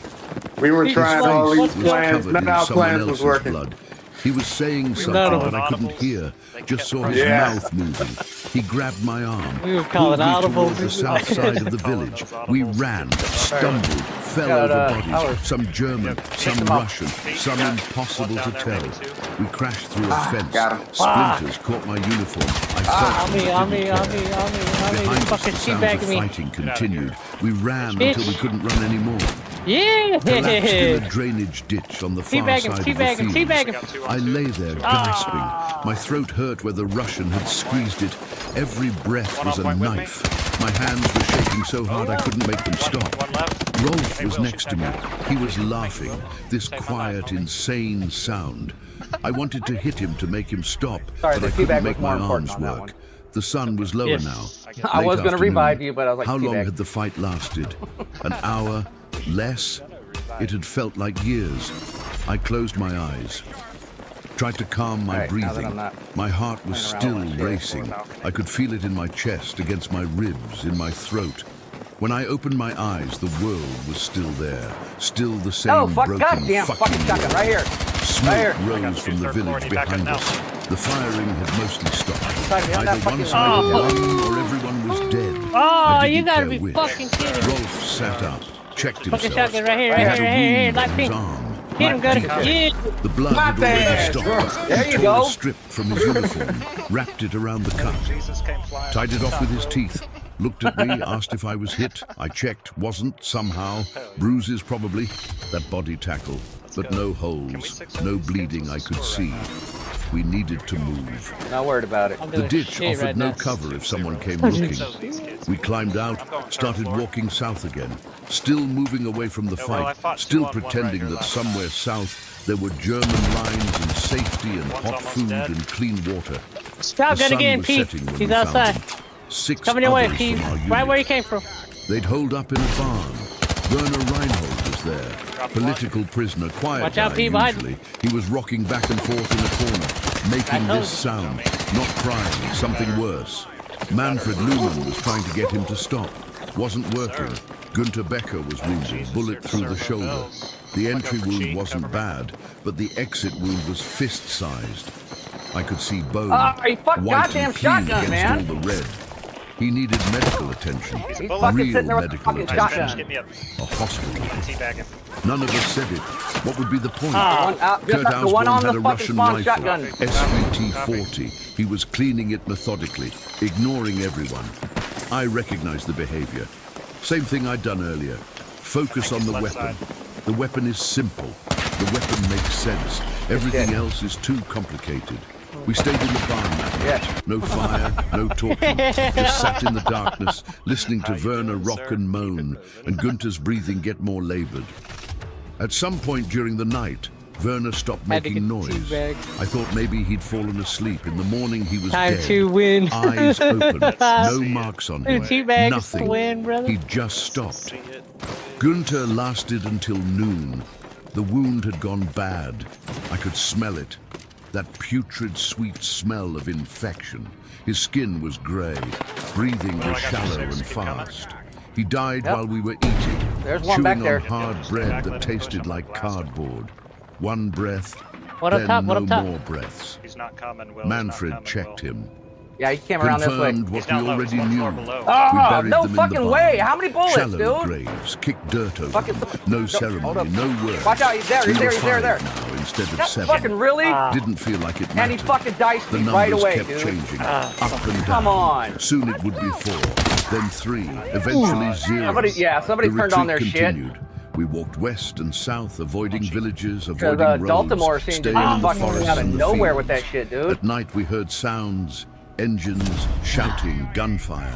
We were Jesus trying Christ. all these What's plans. Covered None in of our someone plans was else's working. blood. He was saying None something of that them. I couldn't hear. They Just kept saw his Yeah. mouth moving. He grabbed my arm. We were calling pulled me audibles. toward the south side of the village. We ran, stumbled, fell Got, over I bodies. was- Some German, some them up. Russian, some Yeah. impossible One to down there, tell. maybe two. We crashed through a fence. got him. Splinters caught my uniform. I felt On me, them, on me, didn't on care. me, on me, on me. Behind You us, fucking the sounds teabagging of me. fighting continued. We ran Bitch. until we couldn't run anymore. Yeah. Collapsed in a drainage ditch on the far Teabag him, side of teabag the him, field. teabag him. Got 2 on I 2. lay there gasping. My throat hurt where the Russian had squeezed it. Every breath One was on a point with me. knife. My hands were shaking so hard I couldn't make them stop. One left. Rolf Hey, was Will, next to shoot me. that guy. He was laughing. This Take my quiet, knife, homie. insane sound. I wanted to hit him to make him stop, Sorry, but the I teabag couldn't was make more my important arms on that work. one. The sun was lower Yes. now. I was Late gonna afternoon. revive you, but I was like, How long teabag. had the fight lasted? An hour? Less? It had felt like years. I closed my eyes. Tried to calm my Alright, now that breathing. I'm not My heart was playing still around with my shit. racing. I could feel it in my chest, against my ribs, in my throat. When I opened my eyes, the world was still there. Still the same Oh, fuck, broken goddamn fucking shotgun, world. right here. Smoke here. I got rose two from the third village party back up behind now. us. The firing had mostly stopped. Sorry, on that Either one fucking- side Oh. won or everyone was dead. Oh, I you didn't gotta care be which. fucking kidding me. Rolf sat up, checked Fucking himself. shotgun right here, He right had here, a right here, wound light on his pink. arm. Hit him, got Deep. it. Yeah. The blood had My already bad, stopped. bro. There He you tore go. a strip from his uniform, wrapped it around the cut, Jesus came flying. tied it off with his teeth, looked at me, asked if I was hit. I checked, wasn't, somehow. Bruises probably. That body tackle, but no holes, no bleeding I could see. We needed to move. Not worried about it. I'm The doing ditch shit offered right no now. cover if someone came looking. So these kids. We climbed out, started walking south again, still moving away from the Yeah, well, I fight, fought still 2-on-1 right pretending here that last somewhere south there were German lines and safety and One's hot almost food dead. and clean water. The Shotgun sun again, was Pete. setting when He's we found outside. them. 6 Coming your way, others Pete. from our Right where you unit. came from. They'd holed up in a barn. Werner Reinhold was there, political prisoner, quiet Watch out, guy Pete, behind usually. He was rocking back and forth in a corner, making told this you. sound, not crying, something worse. Manfred Luhmann was trying to get him to stop. Wasn't working. Gunter Becker was wounded, bullet through the shoulder. The entry wound wasn't bad, but the exit wound was fist-sized. I could see bone, you fuck white goddamn and clean shotgun, against man. all the red. He needed medical attention, He's fucking real sitting there with a medical fucking attention, shotgun. Get me up. a hospital. Teabagging. None of us said it. What would be the point? One out, Kurt just the one Ausborn on had the a fucking Russian spawn rifle, shotgun. SVT-40. He was cleaning it methodically, ignoring everyone. I recognized the behavior. Same thing I'd done earlier. Focus on the Left weapon. side. The weapon is simple. The weapon makes sense. Everything else is too complicated. We stayed in the barn that night. Yeah. No fire, no talking. Just sat in the darkness, listening to Werner rock and moan, and Gunter's breathing get more labored. At some point during the night, Werner stopped Had to making get noise. teabagged. I thought maybe he'd fallen asleep. In the morning, he was Time dead. to win. Eyes open, no marks on him, Teabags to nothing. win, brother. He just stopped. Gunther lasted until noon. The wound had gone bad. I could smell it. That putrid, sweet smell of infection. His skin was grey. Breathing was shallow and fast. He died while we were eating, There's one back chewing there. on hard bread that tasted like cardboard. One breath, What up then top? What no up top? more breaths. He's not coming, Will. Manfred checked him. Yeah, he came around this way. Confirmed what He's we down low. already He's one knew. floor below. Oh, We buried no them in fucking the way. barn. How many bullets, Shallow dude? graves, kicked dirt over Fucking- them. No hold ceremony, up. no words. Watch out, he's there, We he's there, were he's there, there. five now instead of No, 7. fucking really? Didn't feel like it mattered. And he fucking diced The me numbers right away, kept dude. changing, up and down. Come on. Soon it would be 4, then 3, eventually 0. Somebody The turned on their retreat shit. continued. We walked west and south, avoiding villages, Because avoiding roads, Baltimore seemed to staying be in the fucking forests out and of the nowhere fields. with that shit, dude. At night we heard sounds, engines, shouting, gunfire.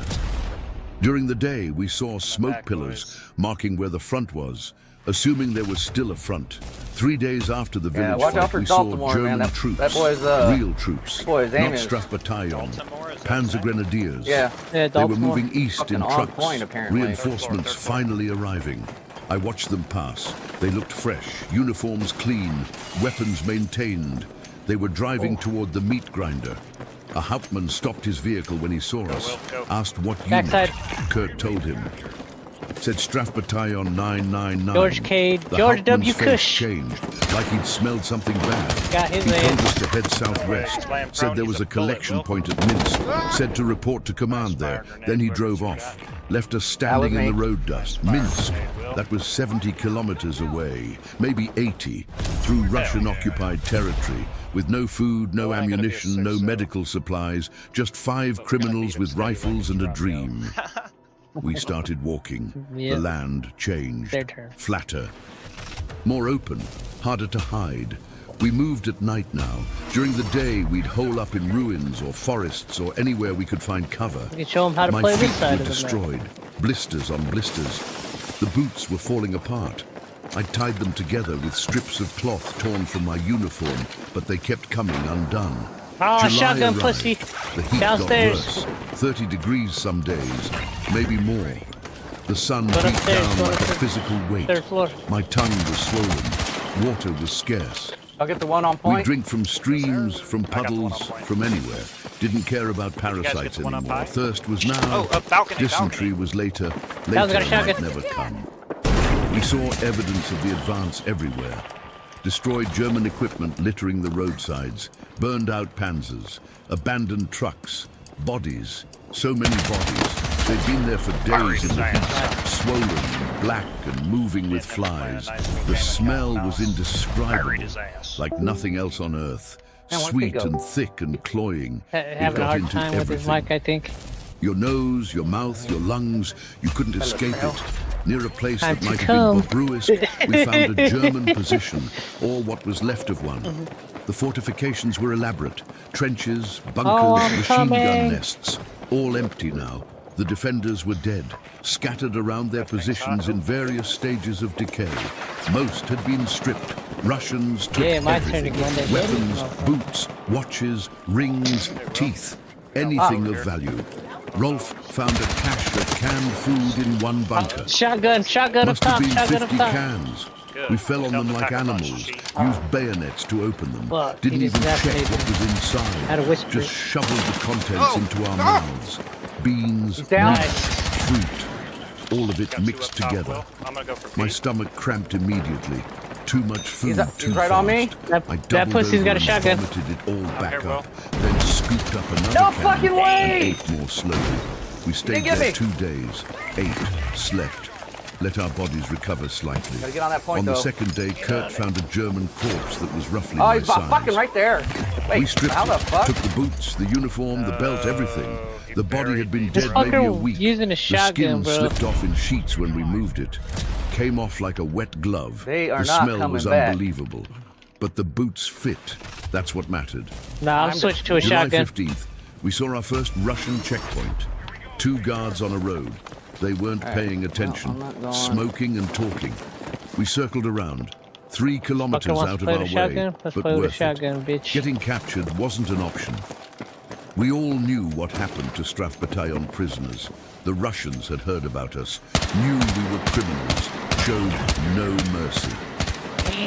During the day we saw smoke pillars marking where the front was, assuming there was still a front. 3 days after the village watch out fight, for we saw Baltimore, German man. troops, That boy's, real troops, boy's aim not is- Strafbataillon, Baltimore, is that Panzer right? Grenadiers. Yeah. Yeah, They were Baltimore. moving east Fucking in on trucks, point, apparently. reinforcements Third floor. finally arriving. I watched them pass. They looked fresh, uniforms clean, weapons maintained. They were driving toward the meat grinder. A Hauptmann stopped his vehicle when he saw us, asked what unit. Backside. Kurt told him. Said Strafbataillon 999. George Cade, The George Hauptmann's W. face Cush. changed, like he'd smelled something bad. Got his He told ass. us to head southwest. laying Said prone. there He's was a a collection bullet, point at Minsk. Said to report to command there. Then he drove off. Left us standing in me. the road dust. Minsk. That was 70 kilometers away, maybe 80, through Russian-occupied territory, with no food, no Well, I ain't gonna be a ammunition, no 6-0. medical supplies, just 5 criminals with rifles and a dream. We started walking. Yeah. The land changed. Their turn. Flatter. More open, harder to hide. We moved at night now. During the day, we'd hole up in ruins or forests or anywhere we could find cover. You can show them how to My play feet this side were of the map. destroyed, blisters on blisters. The boots were falling apart. I tied them together with strips of cloth torn from my uniform, but they kept coming undone. Oh, July shotgun arrived. pussy. The heat Downstairs. got worse. 30 degrees some days, maybe more. The sun Go beat upstairs, down go like a upstairs. physical weight. Third floor. My tongue was swollen. Water was scarce. I'll get the one on We point. drink from streams, from got the one on puddles, point. from anywhere. Didn't care about guys get parasites the one up anymore. high? Thirst was now. Oh, a balcony, Dysentery balcony. was later. Balcon's got a Later might shotgun. never come. We saw evidence of the advance everywhere. Destroyed German equipment littering the roadsides, burned out panzers, abandoned trucks, bodies, so many bodies. They'd been there for days in the heat, swollen, black and moving with flies. The smell was indescribable, Buried his ass. like nothing else on earth. Man, where'd Sweet they go? and thick and cloying. It Having a got hard into time with his everything. mic, I think. Your nose, your mouth, your lungs, you couldn't escape it. Near a place Time that to might have come. been Bobruisk, we found a German position, or what was left of one. The fortifications were elaborate. Trenches, bunkers, Oh, I'm machine gun coming. nests, all empty now. The defenders were dead, scattered around their positions in various stages of decay. Most had been stripped. Russians took Yeah, my turn everything. again. Weapons, boots, watches, rings, teeth, anything of value. Rolf found a cache of canned food in one bunker. Shotgun up Must have top, been shotgun up 50 top. cans. Good. We fell on Tell them them to like pack a punch, animals, chief. used bayonets to open them. Fuck, Didn't he even just check assassinated what was inside. Had a whisper. Just shoveled the contents into our mouths. Beans, He's down. nuts, fruit, all of it Got two mixed up top, together. Will. I'm gonna go for My Pete. stomach cramped immediately. Too much food, He's too right fast. on me. That I that doubled pussy's got a over and shotgun. vomited it all back here, up, then scooped up another No can fucking and way! ate more slowly. We stayed get there me. 2 days, ate, slept, let our bodies recover slightly. Gotta get on that point, On the though. second day, Kurt found a German corpse that was roughly Oh, my he's size. fucking right there. Wait, We stripped how the it, fuck? took the boots, the uniform, the belt, everything. he The body buried had been me. This dead maybe a fucker week. using a The shotgun, skin bro. slipped off in sheets when we moved it. Came off like a wet glove. They are the not smell coming was back. unbelievable. But the boots fit. That's what mattered. Nah, I'm switching to a July shotgun. 15th, we saw our first Russian checkpoint. 2 guards on a road. They weren't paying attention, I'm not going. smoking and talking. We circled around. 3 kilometers Fucker wants out to of play our the way, shotgun? Let's but play with the worth it. shotgun, bitch. Getting captured wasn't an option. We all knew what happened to Strafbat prisoners. The Russians had heard about us, knew we were criminals, showed no mercy.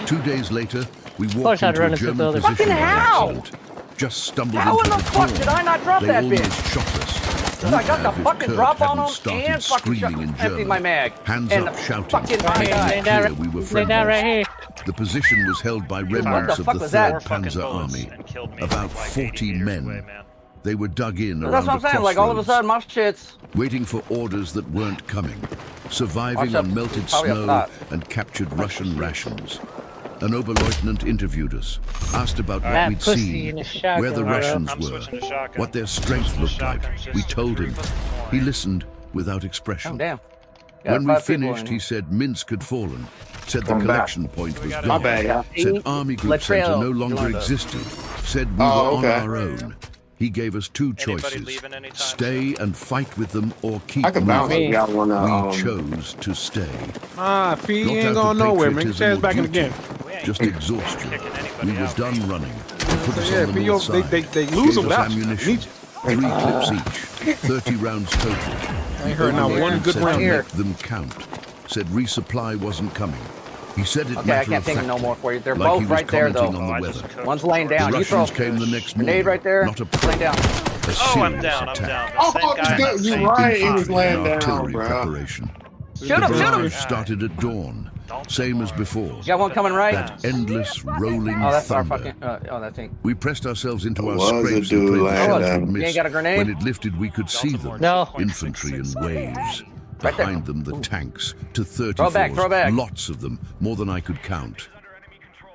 2 days later, we walked I'd into run a into the German building. position Fucking by how? accident. Just stumbled How in into the the fuck dawn. did I not drop They that almost bitch? shot us. Dude, I got the If fucking Kurt drop on hadn't him started and fucking screaming in empty German, my mag. hands and up shouting. fucking Right here, my lay God. down, Clear we were lay down right friendlies. here. The position was held by What remnants the of fuck the was 3rd that? Four fucking Panzer bullets Army. and killed me About like 40 80 meters men. away, man. They were dug in That's around what I'm the saying. Like all of a crossroads, sudden, my shit's. waiting for orders that weren't coming, surviving Watch up. on melted Probably up snow top. and captured Russian rations. An Oberleutnant interviewed us, asked about what That we'd pussy in a seen, shotgun, where the bro. Russians I'm were, switching to shotgun. what their strength Switching to looked like. shotgun We just to told him. prove it more. He listened without Oh expression. damn. Yeah, When we 5 people finished, in he said Minsk had fallen, said the I'm back. collection point was got gone, My bad, yeah. said army group center Latrell, no longer Yolanda. existed, said we Oh, were okay. on our own. He gave us 2 Anybody choices, leaving anytime stay and fight with them or keep I could bounce moving. if y'all want We to. chose to stay. Ah, P, Not you ain't out going of nowhere, man. Get patriotism your ass or back in the duty, game. We ain't just exhaustion. kicking anybody We were out. done running. They put us Yeah, on the P, north they side. lose Gave them us without you. ammunition. Need you. 3 clips each, 30 rounds total. I ain't heard not one good said round to here. yet. make them count. Said resupply wasn't coming. He said it Okay, I matter can't of think of no factly, more for you. They're like he both was right there, though. commenting on Oh, I the just weather. cooked One's laying down. The You throw Russians came the next morning. grenade right there. Not a Laying down. A Oh, serious I'm down. I'm attack. down. Oh, Same guy, you're that same right. He was fuck. laying down, Artillery bro. preparation. Shoot The him, shoot him. barrage started at dawn, same as before. You got one coming right? That endless rolling Oh, that's our thunder. fucking. Oh, that thing. We pressed ourselves into our Was a scrapes dude and prayed the laying shots down. would You miss. ain't got a grenade? When it lifted, we could see them. No. Infantry in waves. Right there. Behind them, the tanks, to 34s, Throw back. lots of them, more than I could count.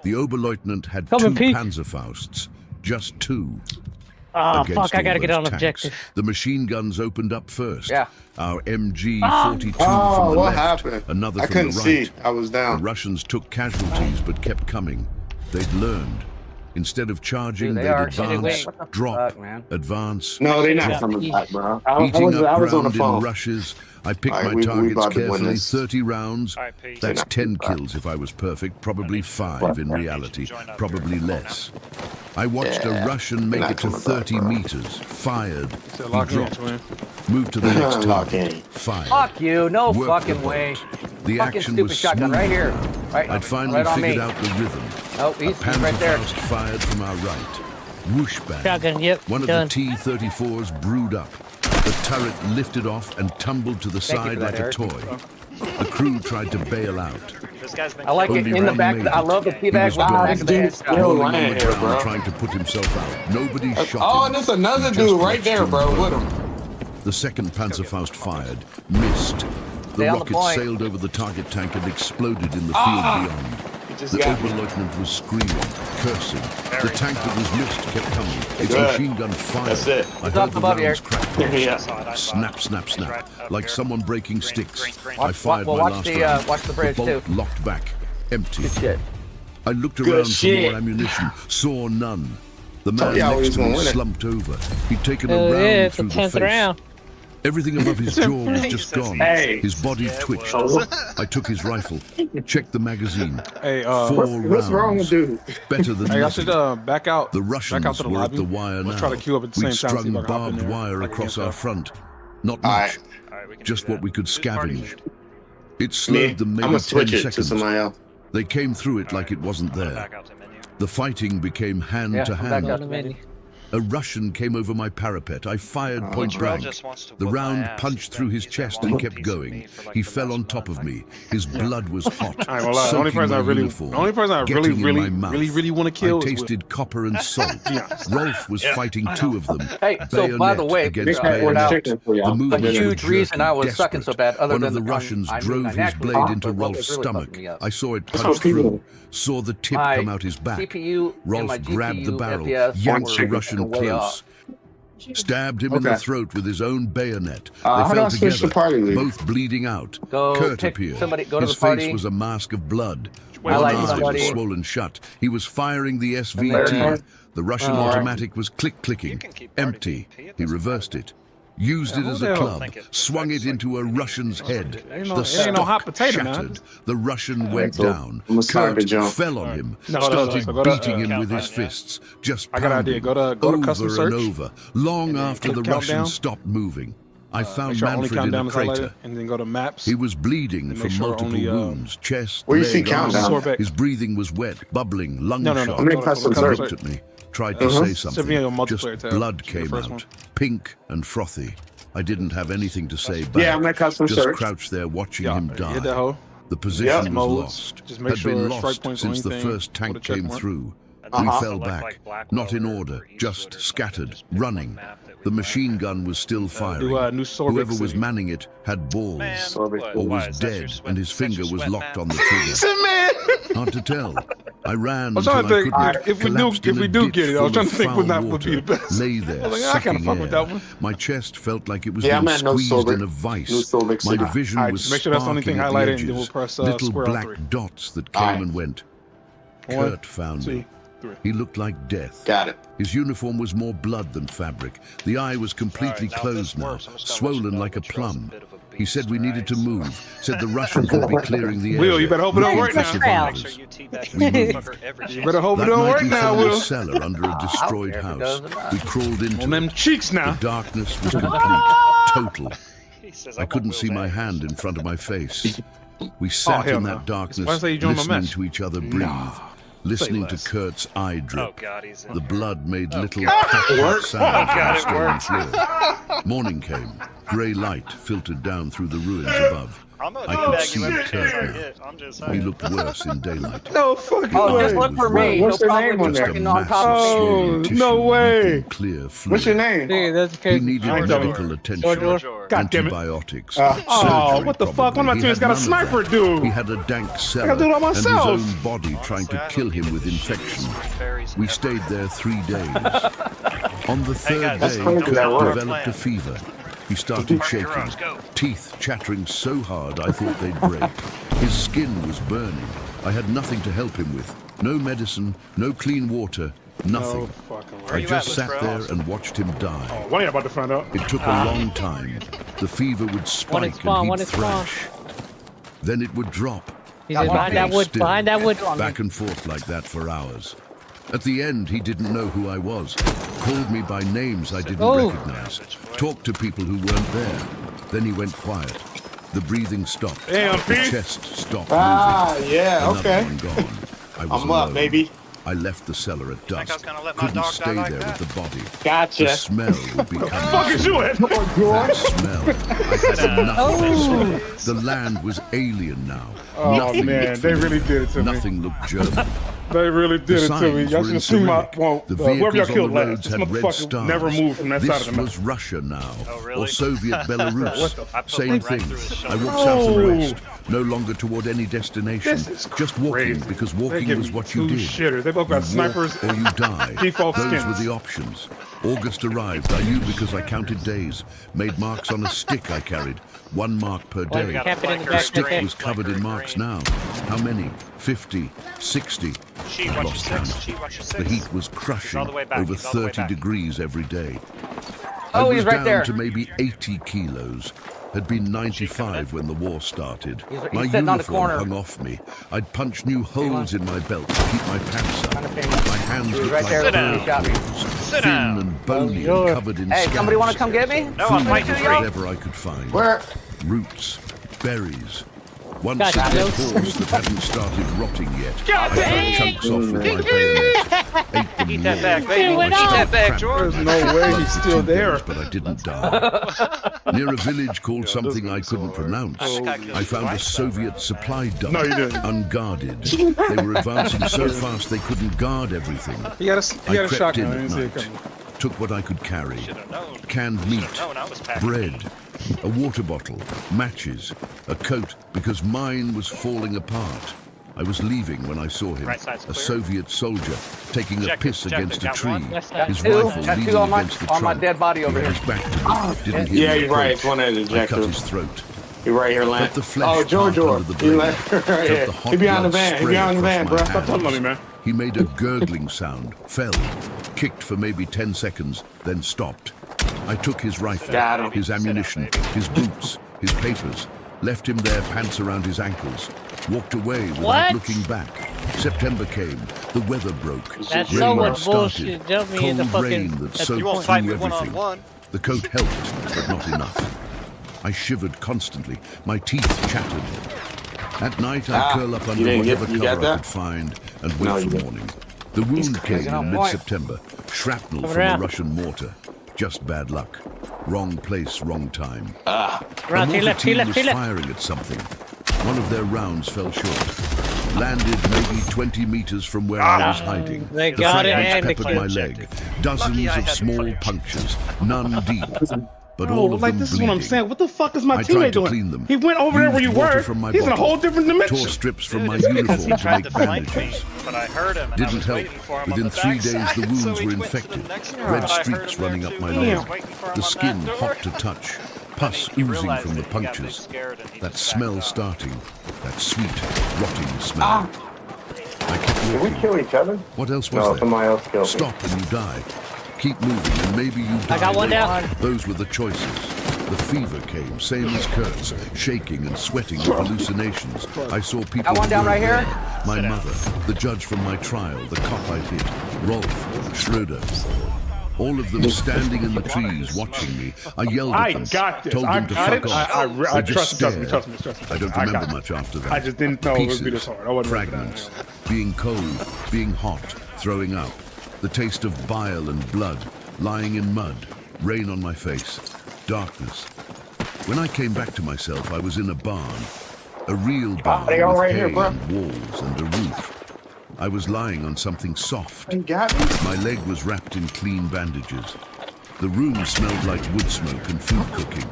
The Oberleutnant had Come 2 on, Pete. Panzerfausts, just 2. Oh, Against fuck, I all gotta get those on tanks. objective. The machine guns opened up first. Yeah. Our MG-42 Oh, from the what left, happened? another I from couldn't the right. see. I was The down. Russians took casualties but kept coming. They'd learned. Instead of charging, Dude, they they'd are. advance, Wait, what the drop, fuck, man? advance. No, they're not Yeah. coming back, bro. I Eating was up on the ground in phone. rushes. I picked Alright, my we targets about to win carefully. this. 30 rounds. Alright, Pete. That's not 10 too bad. kills if I was perfect. Probably 5 in reality. Join up Probably here. less. I watched Yeah, a Russian make not it to coming back, 30 bro. meters. Fired. So He lock in, dropped. twin. Moved to the next Lock target. in. Fired. Fuck you. No Worked fucking the boat. way. The Fucking action stupid was shotgun smooth right here. now. Right. I'd finally right on figured me. out the rhythm. Oh, A he's right there. Panzerfaust fired from our right. Whoosh bang. Shotgun, yep, One of done. the T-34s brewed up. The turret lifted off and tumbled to the Thank you side for that, like a Eric. toy. The crew tried to bail out. This guy's been I like it Only in the one back. made I it. love the He P-back was with the gone. back of the Dude, head. still Rolling on lying the here, ground, bro. trying to put himself out. Nobody shot Oh, him. and there's another He dude just right watched there, him bro, burn. with him. The second Panzerfaust fired, missed. The Stay on the rocket point. sailed over the target tank and exploded in the field beyond. He just The got me. Oberleutnant was screaming, cursing. The tank that was missed kept coming. Its Good. machine gun fired. That's it. I It's heard up the above you, rounds Eric. crack. Yeah. I saw it, I saw Snap, it. snap, He's snap. right up Like here. someone breaking Green, sticks. green, green. I fired well, my watch last the, round. watch the bridge, bolt too. locked back, empty. Good shit. I looked Good around for shit. more ammunition, saw none. The man y'all we next was to me gonna win it. slumped over. He'd taken a Oh, round yeah, it's the through the 10th face. round. Everything above his jaw was just gone. Hey. His body Yeah, it twitched. was. I took his rifle, checked the magazine. Hey, 4 What's wrong rounds. with dude? Better than hey, I nothing. should back out. The Back out Russians to the were lobby. at the wire Let's now. try to queue up at the We'd same time. strung see if I can hop in barbed there. wire Like across against our that. front. Not All much, right, Alright, we can just do what that. we could Whose party scavenge. is it? It me. slowed them I'm maybe gonna 10 switch it to seconds. somebody else. They came through it like it wasn't there. Back out to menu. The fighting became hand Yeah, to I'm back hand. up. On the menu. A Russian came over my parapet. I fired point Terrell blank. just wants to The whoop my round ass. punched He's through been- his he's been chest wanting and a kept piece of going. me for like He the fell last on top month. of me. His blood was hot. I ain't gonna lie. The only soaking person I my really, uniform, the only person I getting really, in my mouth. really want to kill I is Will. tasted copper and salt. Rolf was fighting I 2 of them. Hey, so by the Bayonet way, against I poured out bayonet. The movements a were huge reason I was jerky, sucking so bad, other One than of the the Russians I mean, drove I his naturally blade did, into but what Rolf's was really stomach. fucking me up. I saw it That's punch what people- through, saw the tip My come out his back. CPU and Rolf my grabbed the GPU barrel, FPS yanked were the Russian way close, off. stabbed him in the Okay. throat with his own bayonet. How They do fell I switch together, to party league? both bleeding out. Go Kurt pick appeared. somebody- go to His the party. face was a mask of blood. Wait, One like eye somebody- was swollen shut. He was firing the There. SVT. The Russian Oh. automatic was click-clicking. You can keep party Empty. league, P, it He doesn't reversed matter. it. used it as a hell? club, Think it swung it into a Russian's head. Ain't no- The it ain't no hot stock potato, man. shattered. The Russian went so down. I'm gonna start the Kurt jump. fell on him, No, hold on, started so go to, beating him count with his button, yeah. fists, just I got an idea. pounding Go to custom over search, and over, long and then after the click countdown. Russians stopped moving. I Make found sure only Manfred in countdown a is highlighted, crater. and then go to maps. He was bleeding And from make sure multiple only, wounds, chest, Where you see leg, countdown? arm. His breathing was wet, bubbling, lung No. shot. I'm in Go to custom He search. looked at me, tried to say Should be something. on multiplayer Just tab. blood Should be the came first out, one. pink and frothy. I didn't have anything to say back. Yeah, I'm in custom Just search. crouched there watching Yeah, him hit die. that hoe. The position was Modes. lost. Just make Had sure been strike lost points on since the anything first with tank a check came mark. through. And We then fell select, back, like, Black not in Water order, or Eastwood just or something, scattered, just pick one running. map that we The like. machine gun was still firing. New Sorbic Whoever was City. manning it had balls, Man, Sorry. what? or Why, was is that your dead, sweat- and his is that your finger was sweat locked map? on the trigger. Man. Hard to tell. I ran I was until trying to I think couldn't. if we Collapsed in a do ditch get it. I was full trying of to think foul what that would be the water. best. Lay there, I was like, I kinda sucking fuck with that air. one. My chest felt like it was Yeah, being I'm at no squeezed sober. in a vice. No sober My city. vision Alright, was just make sure that's the only thing sparking at highlighted, the and then we'll edges. press, Little square on black 3. dots that came Alright. and went. One, Kurt found 2, me. 3. He looked like death. Got it. His uniform was more blood than fabric. The eye was completely Alright, now if closed this now, works, I'm just gonna let you swollen know like a that Trail's a plum. bit of a He said we beast, needed to right? move, said the Russians would be clearing the area. Will, you better hope it don't work looking now. for Make survivors. sure you teabag We this moved. motherfucker every You chance better hope it That don't night work we now, found a Will. cellar under a destroyed care if it house. does or not. We crawled into On them it. cheeks The now. darkness was complete, total. He says, I want couldn't Will see my back. hand in front of my face. We sat hell in no. that darkness, Why say you joined my listening match? to each other breathe, listening to less. Kurt's eye Oh drip. god, he's in The here. blood made little God. pat-pat sounds on God, the it stone worked. floor. Morning came. Grey light filtered down through the ruins above. I'm gonna I teabag could you see every Kurt chance I now. get. I'm just He saying. looked worse in daylight. No fucking Oh, way. just look for me. What's He'll your probably name on be there? working on top of me. Oh, tissue, no way. leaking clear fluid. What's your name? Dude, that's He crazy. needed I ain't medical telling you. attention, George. God damn it. antibiotics, Oh, surgery what the fuck? One of my probably. He teammates got a had none sniper of that. dude. He had a dank cellar gotta do it all and his myself. own body trying to kill him with infection. We stayed there 3 days. On the third guys, day, don't do that Kurt work. developed a fever. He started shaking, Heroes, go. teeth chattering so hard I thought they'd break. His skin was burning. I had nothing to help him with. No medicine, no clean water, nothing. No fucking I way. you just at, sat Bro? there and watched him die. When are you about to find out? It took a long time. The fever would spike spawn, one and is he'd spawn. thrash. Then it would drop. He's in behind that wood. Still, Behind that wood. Back and forth like that for hours. At the end, he didn't know who I was. Called me by names I didn't Oh. recognize. Talked to people who weren't there. Then he went quiet. The breathing stopped. Damn, The Pete. chest stopped Ah, moving. yeah, Another okay. one gone. I was I'm up, alone. baby. I left the cellar at I was dusk. gonna let my Couldn't dog die stay like there that? with the body. Gotcha. The smell would be coming. Fuck is you at? That smell. I had enough of the smell. The land was alien now. Oh Nothing man, looked they familiar. really did it to me. Nothing looked German. They really The did it to me. signs Y'all were should in have seen my Cyrillic. The whoever y'all vehicles on killed the last. roads This had red motherfucker stars. never moved from that This side of the map. was Russia now, Oh, really? or Soviet Belarus. I put Same one right thing. through his I shoulder. walked south and Oh. west, no longer toward any destination. This is Just walking, crazy. because They walking give was me what you two did. shitters. They both got You snipers. walk or you die. Default Those skins. were the options. August arrived. I knew because I counted days. Made marks on a stick I carried. 1 mark per Why day. we kept it in the The back stick right there? was covered in marks now. How many? 50, 60. She I'd watch your lost 6. count. She watch your 6. The heat was crushing, all the way back. over He's all the way 30 back. degrees every day. Oh, I was he's right down there. to maybe 80 kilos. Had been 95 when the war started. He's My sitting on the uniform corner. hung off me. I'd punch new holes in my belt to keep my pants up. My hands He was looked right like there Sit when he claws, shot me. Sit thin down. and bony Oh, and covered in Hey, scabs. somebody want to come get me? No, I'm Food fighting was for you. whatever I could find. Where? Roots, berries. Once God, a dead Carlos. horse that hadn't started rotting yet. God I cut dang! chunks off with my bayonet. Ate them Eat that raw. back, baby. Dude, Eat what up? that back, Crap. George. There's no way he's For still 2 there. days, but I didn't die. Near a village called something I couldn't pronounce, I think I killed I found a twice, Soviet supply dump, No, you didn't. unguarded. They were advancing so fast they couldn't guard everything. He got a I crept shotgun. in I didn't see at it night, coming. took what I could carry. Should've known. Canned meat, Should've known I was packing bread, meat. a water bottle, matches, a coat, because mine was falling apart. I was leaving when I saw him, Right side's a clear. Soviet soldier, taking a Check it, piss check it. against a Got tree, one. Yes, got his two. rifle Got two leaning on my- against the on my trunk. dead body over He had here. his back to me, didn't hear Yeah, me you're right. approach. It's one of the I cut ejectors. his throat. He right here, Lance. Felt the flesh Oh, George, pump under the He blade. left right Felt here. the hot He behind the blood van. He spray behind the van, across bro. my Stop telling hands. me, man. He made a gurgling sound, fell, kicked for maybe 10 seconds, then stopped. I took his rifle, Got him. his ammunition, his boots, his papers, left him there, pants around his ankles, walked away without What? looking back. September came, the weather broke. That's rain so much started, bullshit. Jump me in the cold fucking. rain that at the soaked You won't through fight me everything. one-on-one. The coat helped, but not enough. I shivered constantly, my teeth chattered. At night, I'd curl up under whatever cover I could find and wait No, you for didn't. morning. The wound came in mid-September, shrapnel Come from a around. Russian mortar. Just bad luck. Wrong place, wrong time. Right, The he mortar left, he team left, was he left. firing at something. One of their rounds fell short. Landed maybe 20 meters from where I was hiding. They The got it fragments and they peppered my killed leg. Dozens Lucky I of had small fire. punctures, none deep. But Bro, all of like them this bleeding. is what I'm saying. What the fuck is my I tried teammate to doing? clean them. He went over there where you Used water were. from my He's in a bottle. whole different Tore dimension. strips from my Because uniform he to tried make to flank me, bandages. but I heard him and I Didn't was help. waiting for him Within on the 3 days, backside, the wounds so he were went to the infected. next Red room, but I heard streaks him there running up too, my and I leg. was waiting for him The on skin that door. hot to touch. Pus He oozing realized from the it, he got big punctures. scared, and he That just smell backed up. starting. That sweet, rotting smell. I kept Did we walking. kill each other? What else No, was there? somebody else killed me. Stop and you die. Keep moving and maybe you die. I got one later. down. Those were the choices. The fever came, same as Kurt's, shaking and sweating with hallucinations. I saw people. Got one down who were right here. there. My mother, the judge from my trial, the cop I hit, Rolf, Schroeder. All of them standing in the trees watching me. I yelled at I them, got this. told I them to got it. fuck off. I They just trust me. stared. Trust me. I don't got remember it. much after that. I just didn't know it would be Pieces, this hard. I wasn't ready for that. fragments, being cold, being hot, throwing up, the taste of bile and blood, lying in mud, rain on my face, darkness. When I came back to myself, I was in a barn, a real barn they all with right hay here, bro. and walls and a roof. I was lying on something soft. You got me? My leg was wrapped in clean bandages. The room smelled like wood smoke and food cooking.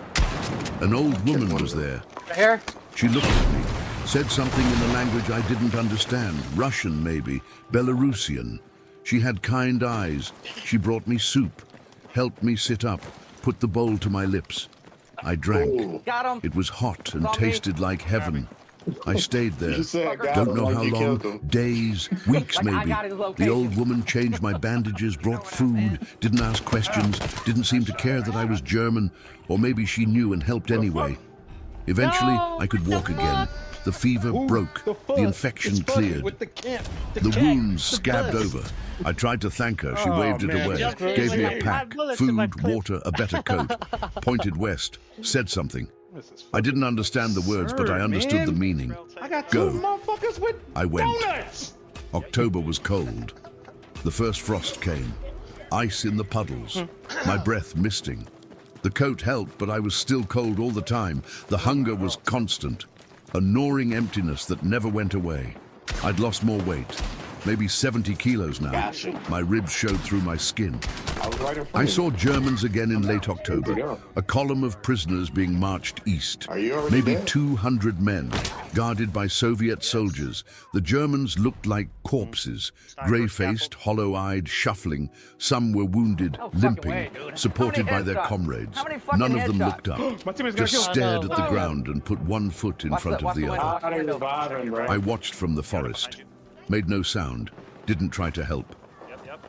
An old woman was there. Right here. She looked at me, said something in a language I didn't understand, Russian maybe, Belarusian. She had kind eyes. She brought me soup, helped me sit up, put the bowl to my lips. I drank. Got him. It was hot and Saw me. tasted like heaven. I stayed there. You said got Don't him know like how you long, killed him. days, weeks Like, I maybe. got his The location. old woman changed my bandages, brought food, didn't ask questions, didn't seem to care that I was German, or maybe she knew and helped anyway. Eventually, I could walk again. The fever broke, the infection cleared. With the camp. The wounds scabbed over. I tried to thank her. She waved it man, away. just Gave me a like pack, bullets in my food, clip. water, a better coat. Pointed west, said something. I didn't understand the words, but I understood the meaning. I got Go. two motherfuckers with I went. donuts. October was cold. The first frost came. Ice in the puddles. My breath misting. The coat helped, but I was still cold all the time. The hunger was constant. A gnawing emptiness that never went away. I'd lost more weight. Maybe 70 kilos now. Gotcha. My ribs showed through my skin. I was right in front I of you. saw Germans again in late October. go. A column of prisoners being marched east. Are you already Maybe dead? 200 men, guarded by Soviet soldiers. The Germans looked like corpses, grey-faced, hollow-eyed, shuffling. Some were wounded, No fucking limping, way, dude. supported How by many their headshots? comrades. How many fucking None of them headshots? looked up, My teammate's gonna just kill stared him. at the ground and put one foot in front of the other. How they reviving, bro? I watched from the forest, made no sound, didn't try to help.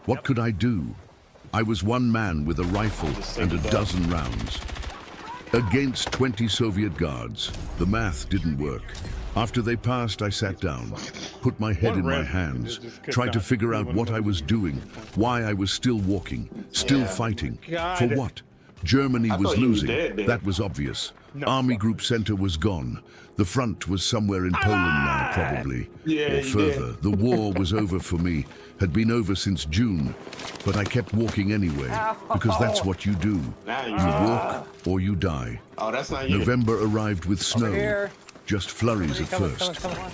What could I do? I was one man with a rifle and a dozen rounds. Against 20 Soviet guards, the math didn't work. After they passed, I sat down, put my head in my hands, tried to figure out what I was doing, why I was still walking, still fighting. For what? Germany was thought you was losing. dead, then. That was obvious. Army Group Center was gone. The front was somewhere in Poland now, probably. Yeah, Or you further. The war was over for me. Had been over since June. But I kept walking anyway, because that's what you do. Now you You walk or you die. Oh, that's not you. November arrived with snow. here. Just flurries at Come on, first. come on, come on.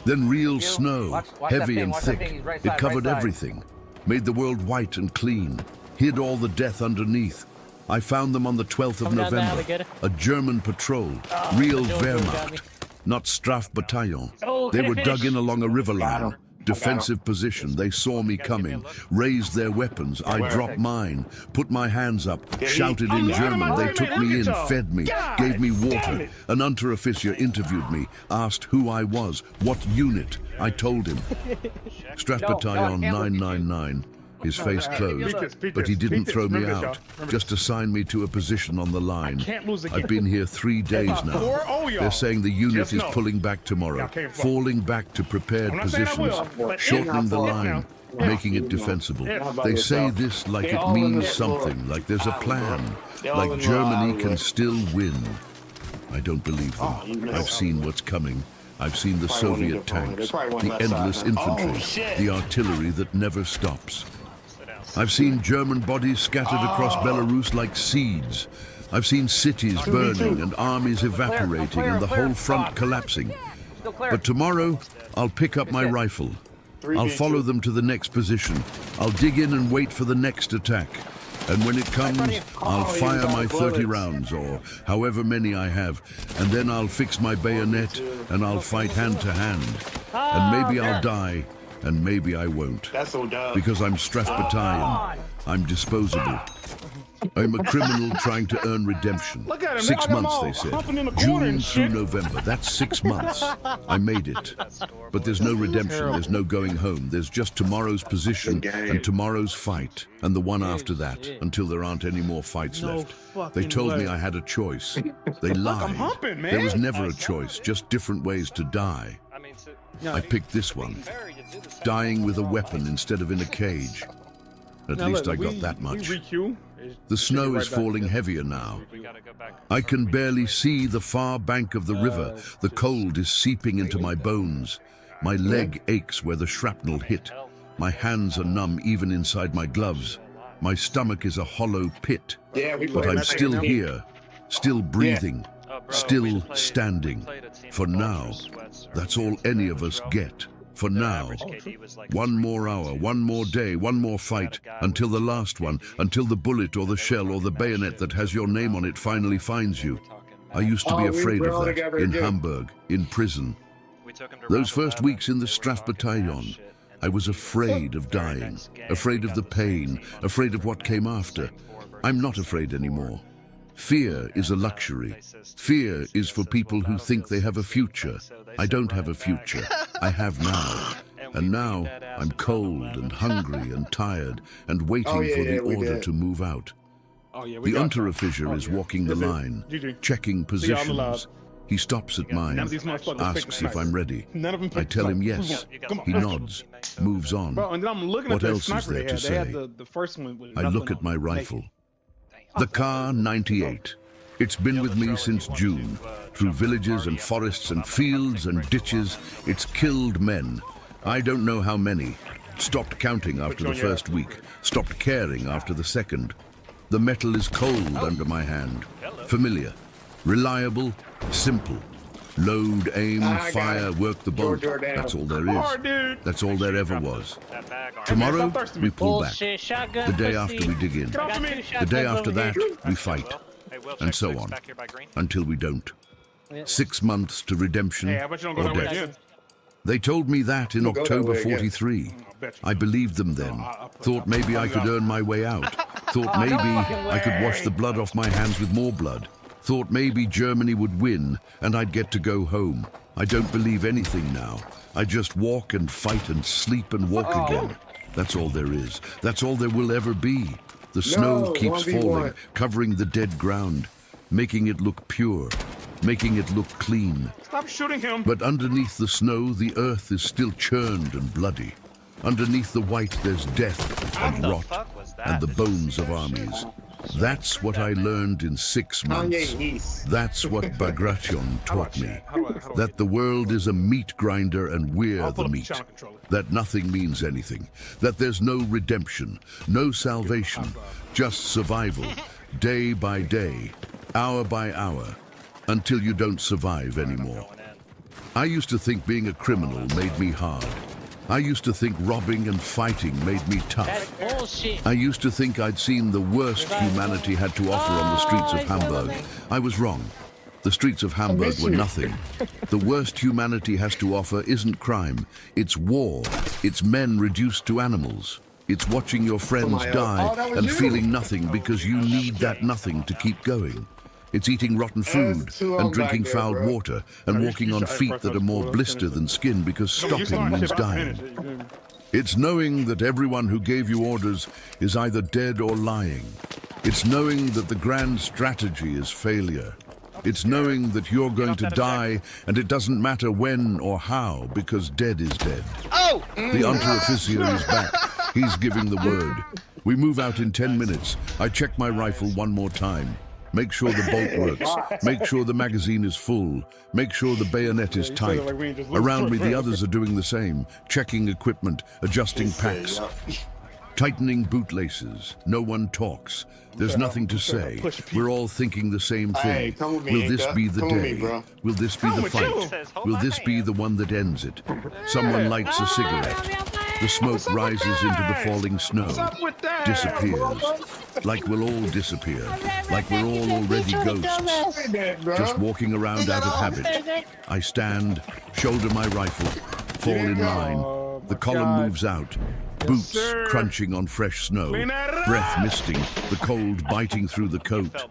Then real snow, Watch that heavy thing, and watch that thick. thing. He's right It side, covered right side. everything. Made the world white and clean. Hid all the death underneath. I found them on the 12th of Come down the November. alligator. A German patrol. Real the Joker got me. Wehrmacht. Not Strafbataillon. Oh, They were finish. dug in along a river Got line. him. Defensive position. They saw me coming. Raised their weapons. I dropped mine. Put my hands up. Shouted in German. They took me in. Fed me. Gave me water. An Unteroffizier interviewed me. Asked who I was. What unit. I told him. Strafbataillon 999. his face closed, but he didn't throw me out, just assigned me to a position on the line. Can't lose again. I've been here 3 days now. They're saying the unit is pulling back tomorrow, falling back to prepared positions, shortening the line, making it defensible. They say this like it means something, like there's a plan, like Germany can still win. I don't believe them. I've seen what's coming. I've seen the Soviet tanks, the endless infantry, the artillery that never stops. I've seen German bodies scattered across Belarus like seeds. I've seen cities burning and armies evaporating and the whole front collapsing. But tomorrow, I'll pick up my rifle. I'll follow them to the next position. I'll dig in and wait for the next attack. And when it comes, I'll fire my 30 rounds, or however many I have, and then I'll fix my bayonet, and I'll fight hand to hand. And maybe I'll die, and maybe I won't. Because I'm Strafbat. I'm disposable. I'm a criminal trying to earn redemption. 6 months, they said. June through November. That's 6 months. I made it. But there's no redemption. There's no going home. There's just tomorrow's position and tomorrow's fight and the one after that until there aren't any more fights left. They told me I had a choice. They lied. There was never a choice, just different ways to die. I picked this one. Dying with a weapon instead of in a cage. At least I got that much. The snow is falling heavier now. I can barely see the far bank of the river. The cold is seeping into my bones. My leg aches where the shrapnel hit. My hands are numb even inside my gloves. My stomach is a hollow pit. But I'm still here, still breathing, still standing. For now, that's all any of us get. For now, 1 more hour, 1 more day, 1 more fight, until the last one, until the bullet or the shell or the bayonet that has your name on it finally finds you. I used to be afraid of that, in Hamburg, in prison. Those first weeks in the Strafbat, I was afraid of dying, afraid of the pain, afraid of what came after. I'm not afraid anymore. Fear is a luxury. Fear is for people who think they have a future. I don't have a future. I have now. And now I'm cold and hungry and tired and waiting for the order to move out. The Unteroffizier is walking the line, checking positions. He stops at mine, asks if I'm ready. I tell him yes. He nods, moves on. What else is there to say? I look at my rifle. The Kar 98. It's been with me since June. Through villages and forests and fields and ditches, it's killed men. I don't know how many. Stopped counting after the first week. Stopped caring after the second. The metal is cold under my hand. Familiar. Reliable. Simple. Load, aim, fire, work the bolt. That's all there is. That's all there ever was. Tomorrow, we pull back. The day after, we dig in. The day after that, we fight. And so on. Until we don't. 6 months to redemption or death. They told me that in October 43. I believed them then. Thought maybe I could earn my way out. Thought maybe I could wash the blood off my hands with more blood. Thought maybe Germany would win and I'd get to go home. I don't believe anything now. I just walk and fight and sleep and walk again. That's all there is. That's all there will ever be. The snow keeps falling, covering the dead ground, making it look pure, making it look clean. Stop shooting him! But underneath the snow, the earth is still churned and bloody. Underneath the white, there's death and rot and the bones of armies. That's what I learned in 6 months. That's what Bagration taught me. That the world is a meat grinder and we're the meat. That nothing means anything. That there's no redemption, no salvation, just survival, day by day, hour by hour, until you don't survive anymore. I used to think being a criminal made me hard. I used to think robbing and fighting made me tough. I used to think I'd seen the worst humanity had to offer on the streets of Hamburg. I was wrong. The streets of Hamburg were nothing. The worst humanity has to offer isn't crime. It's war. It's men reduced to animals. It's watching your friends die and feeling nothing because you need that nothing to keep going. It's eating rotten food and drinking foul water and walking on feet that are more blister than skin because stopping means dying. It's knowing that everyone who gave you orders is either dead or lying. It's knowing that the grand strategy is failure. It's knowing that you're going to die, and it doesn't matter when or how, because dead is dead. Oh! The under-officier is back. He's giving the word. We move out in 10 minutes. I check my rifle one more time. Make sure the bolt works. Make sure the magazine is full. Make sure the bayonet is tight. Around me, the others are doing the same. Checking equipment, adjusting packs, tightening bootlaces. No one talks. There's nothing to say. We're all thinking the same thing. Will this be the day? Will this be the fight? Will this be the one that ends it? Someone lights a cigarette. The smoke rises into the falling snow, disappears, like we'll all disappear, like we're all already ghosts, just walking around out of habit. I stand, shoulder my rifle, fall in line. The column moves out, boots crunching on fresh snow, breath misting, the cold biting through the coat.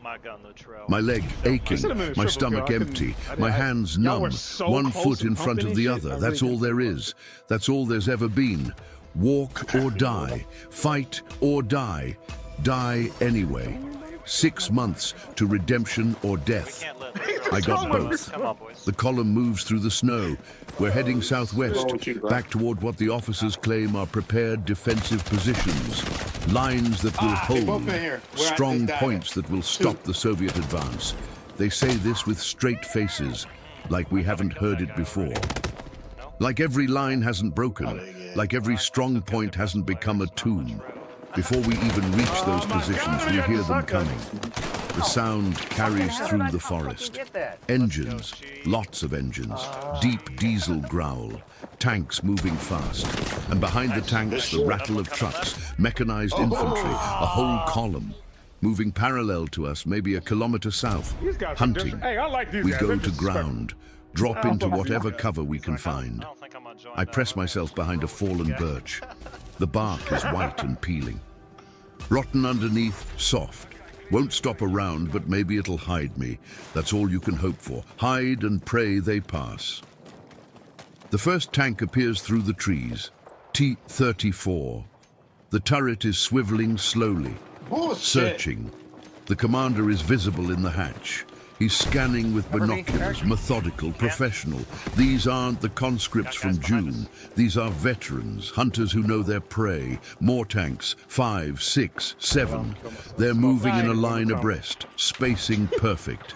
My leg aching, my stomach empty, my hands numb, one foot in front of the other. That's all there is. That's all there's ever been. Walk or die, fight or die, die anyway. 6 months to redemption or death. I got both. The column moves through the snow. We're heading southwest, back toward what the officers claim are prepared defensive positions. Lines that will hold, strong points that will stop the Soviet advance. They say this with straight faces, like we haven't heard it before. Like every line hasn't broken, like every strong point hasn't become a tomb. Before we even reach those positions, we hear them coming. The sound carries through the forest. Engines, lots of engines, deep diesel growl, tanks moving fast. And behind the tanks, the rattle of trucks, mechanized infantry, a whole column. Moving parallel to us, maybe a kilometer south. Hunting. We go to ground. Drop into whatever cover we can find. I press myself behind a fallen birch. The bark is white and peeling. Rotten underneath, soft. Won't stop around, but maybe it'll hide me. That's all you can hope for. Hide and pray they pass. The first tank appears through the trees. T-34. The turret is swiveling slowly. Searching. The commander is visible in the hatch. He's scanning with binoculars, methodical, professional. These aren't the conscripts from June. These are veterans, hunters who know their prey. More tanks, 5, 6, 7. They're moving in a line abreast, spacing perfect.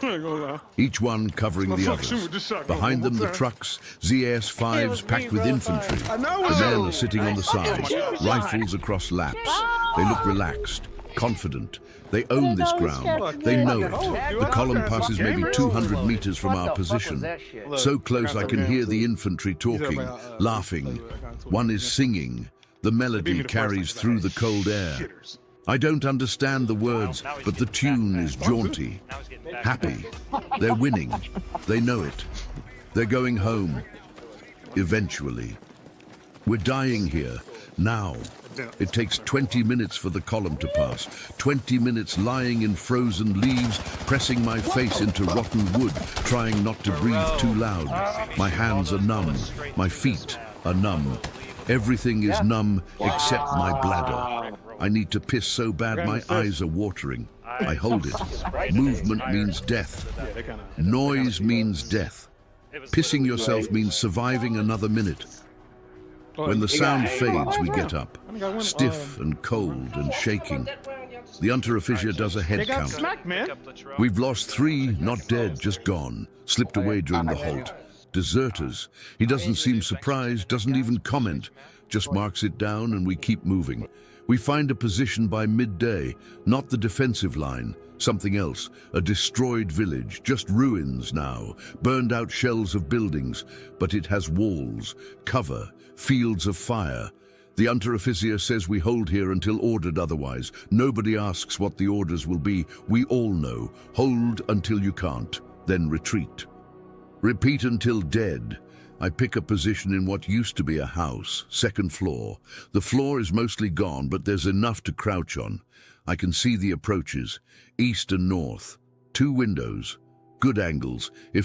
Each one covering the others. Behind them, the trucks, ZS-5s packed with infantry. The men are sitting on the sides, rifles across laps. They look relaxed, confident. They own this ground. They know it. The column passes maybe 200 meters from our position. So close I can hear the infantry talking, laughing. One is singing. The melody carries through the cold air. I don't understand the words, but the tune is jaunty, happy. They're winning. They know it. They're going home. Eventually. We're dying here, now. It takes 20 minutes for the column to pass. 20 minutes lying in frozen leaves, pressing my face into rotten wood, trying not to breathe too loud. My hands are numb. My feet are numb. Everything is numb except my bladder. I need to piss so bad my eyes are watering. I hold it. Movement means death. Noise means death. Pissing yourself means surviving another minute. When the sound fades, we get up, stiff and cold and shaking. The under-officier does a head count. We've lost 3, not dead, just gone, slipped away during the halt. Deserters. He doesn't seem surprised, doesn't even comment, just marks it down and we keep moving. We find a position by midday, not the defensive line, something else, a destroyed village, just ruins now, burned out shells of buildings, but it has walls, cover, fields of fire. The under-officier says we hold here until ordered otherwise. Nobody asks what the orders will be. We all know. Hold until you can't, then retreat. Repeat until dead. I pick a position in what used to be a house, 2nd floor. The floor is mostly gone, but there's enough to crouch on. I can see the approaches, east and north. 2 windows, good angles. If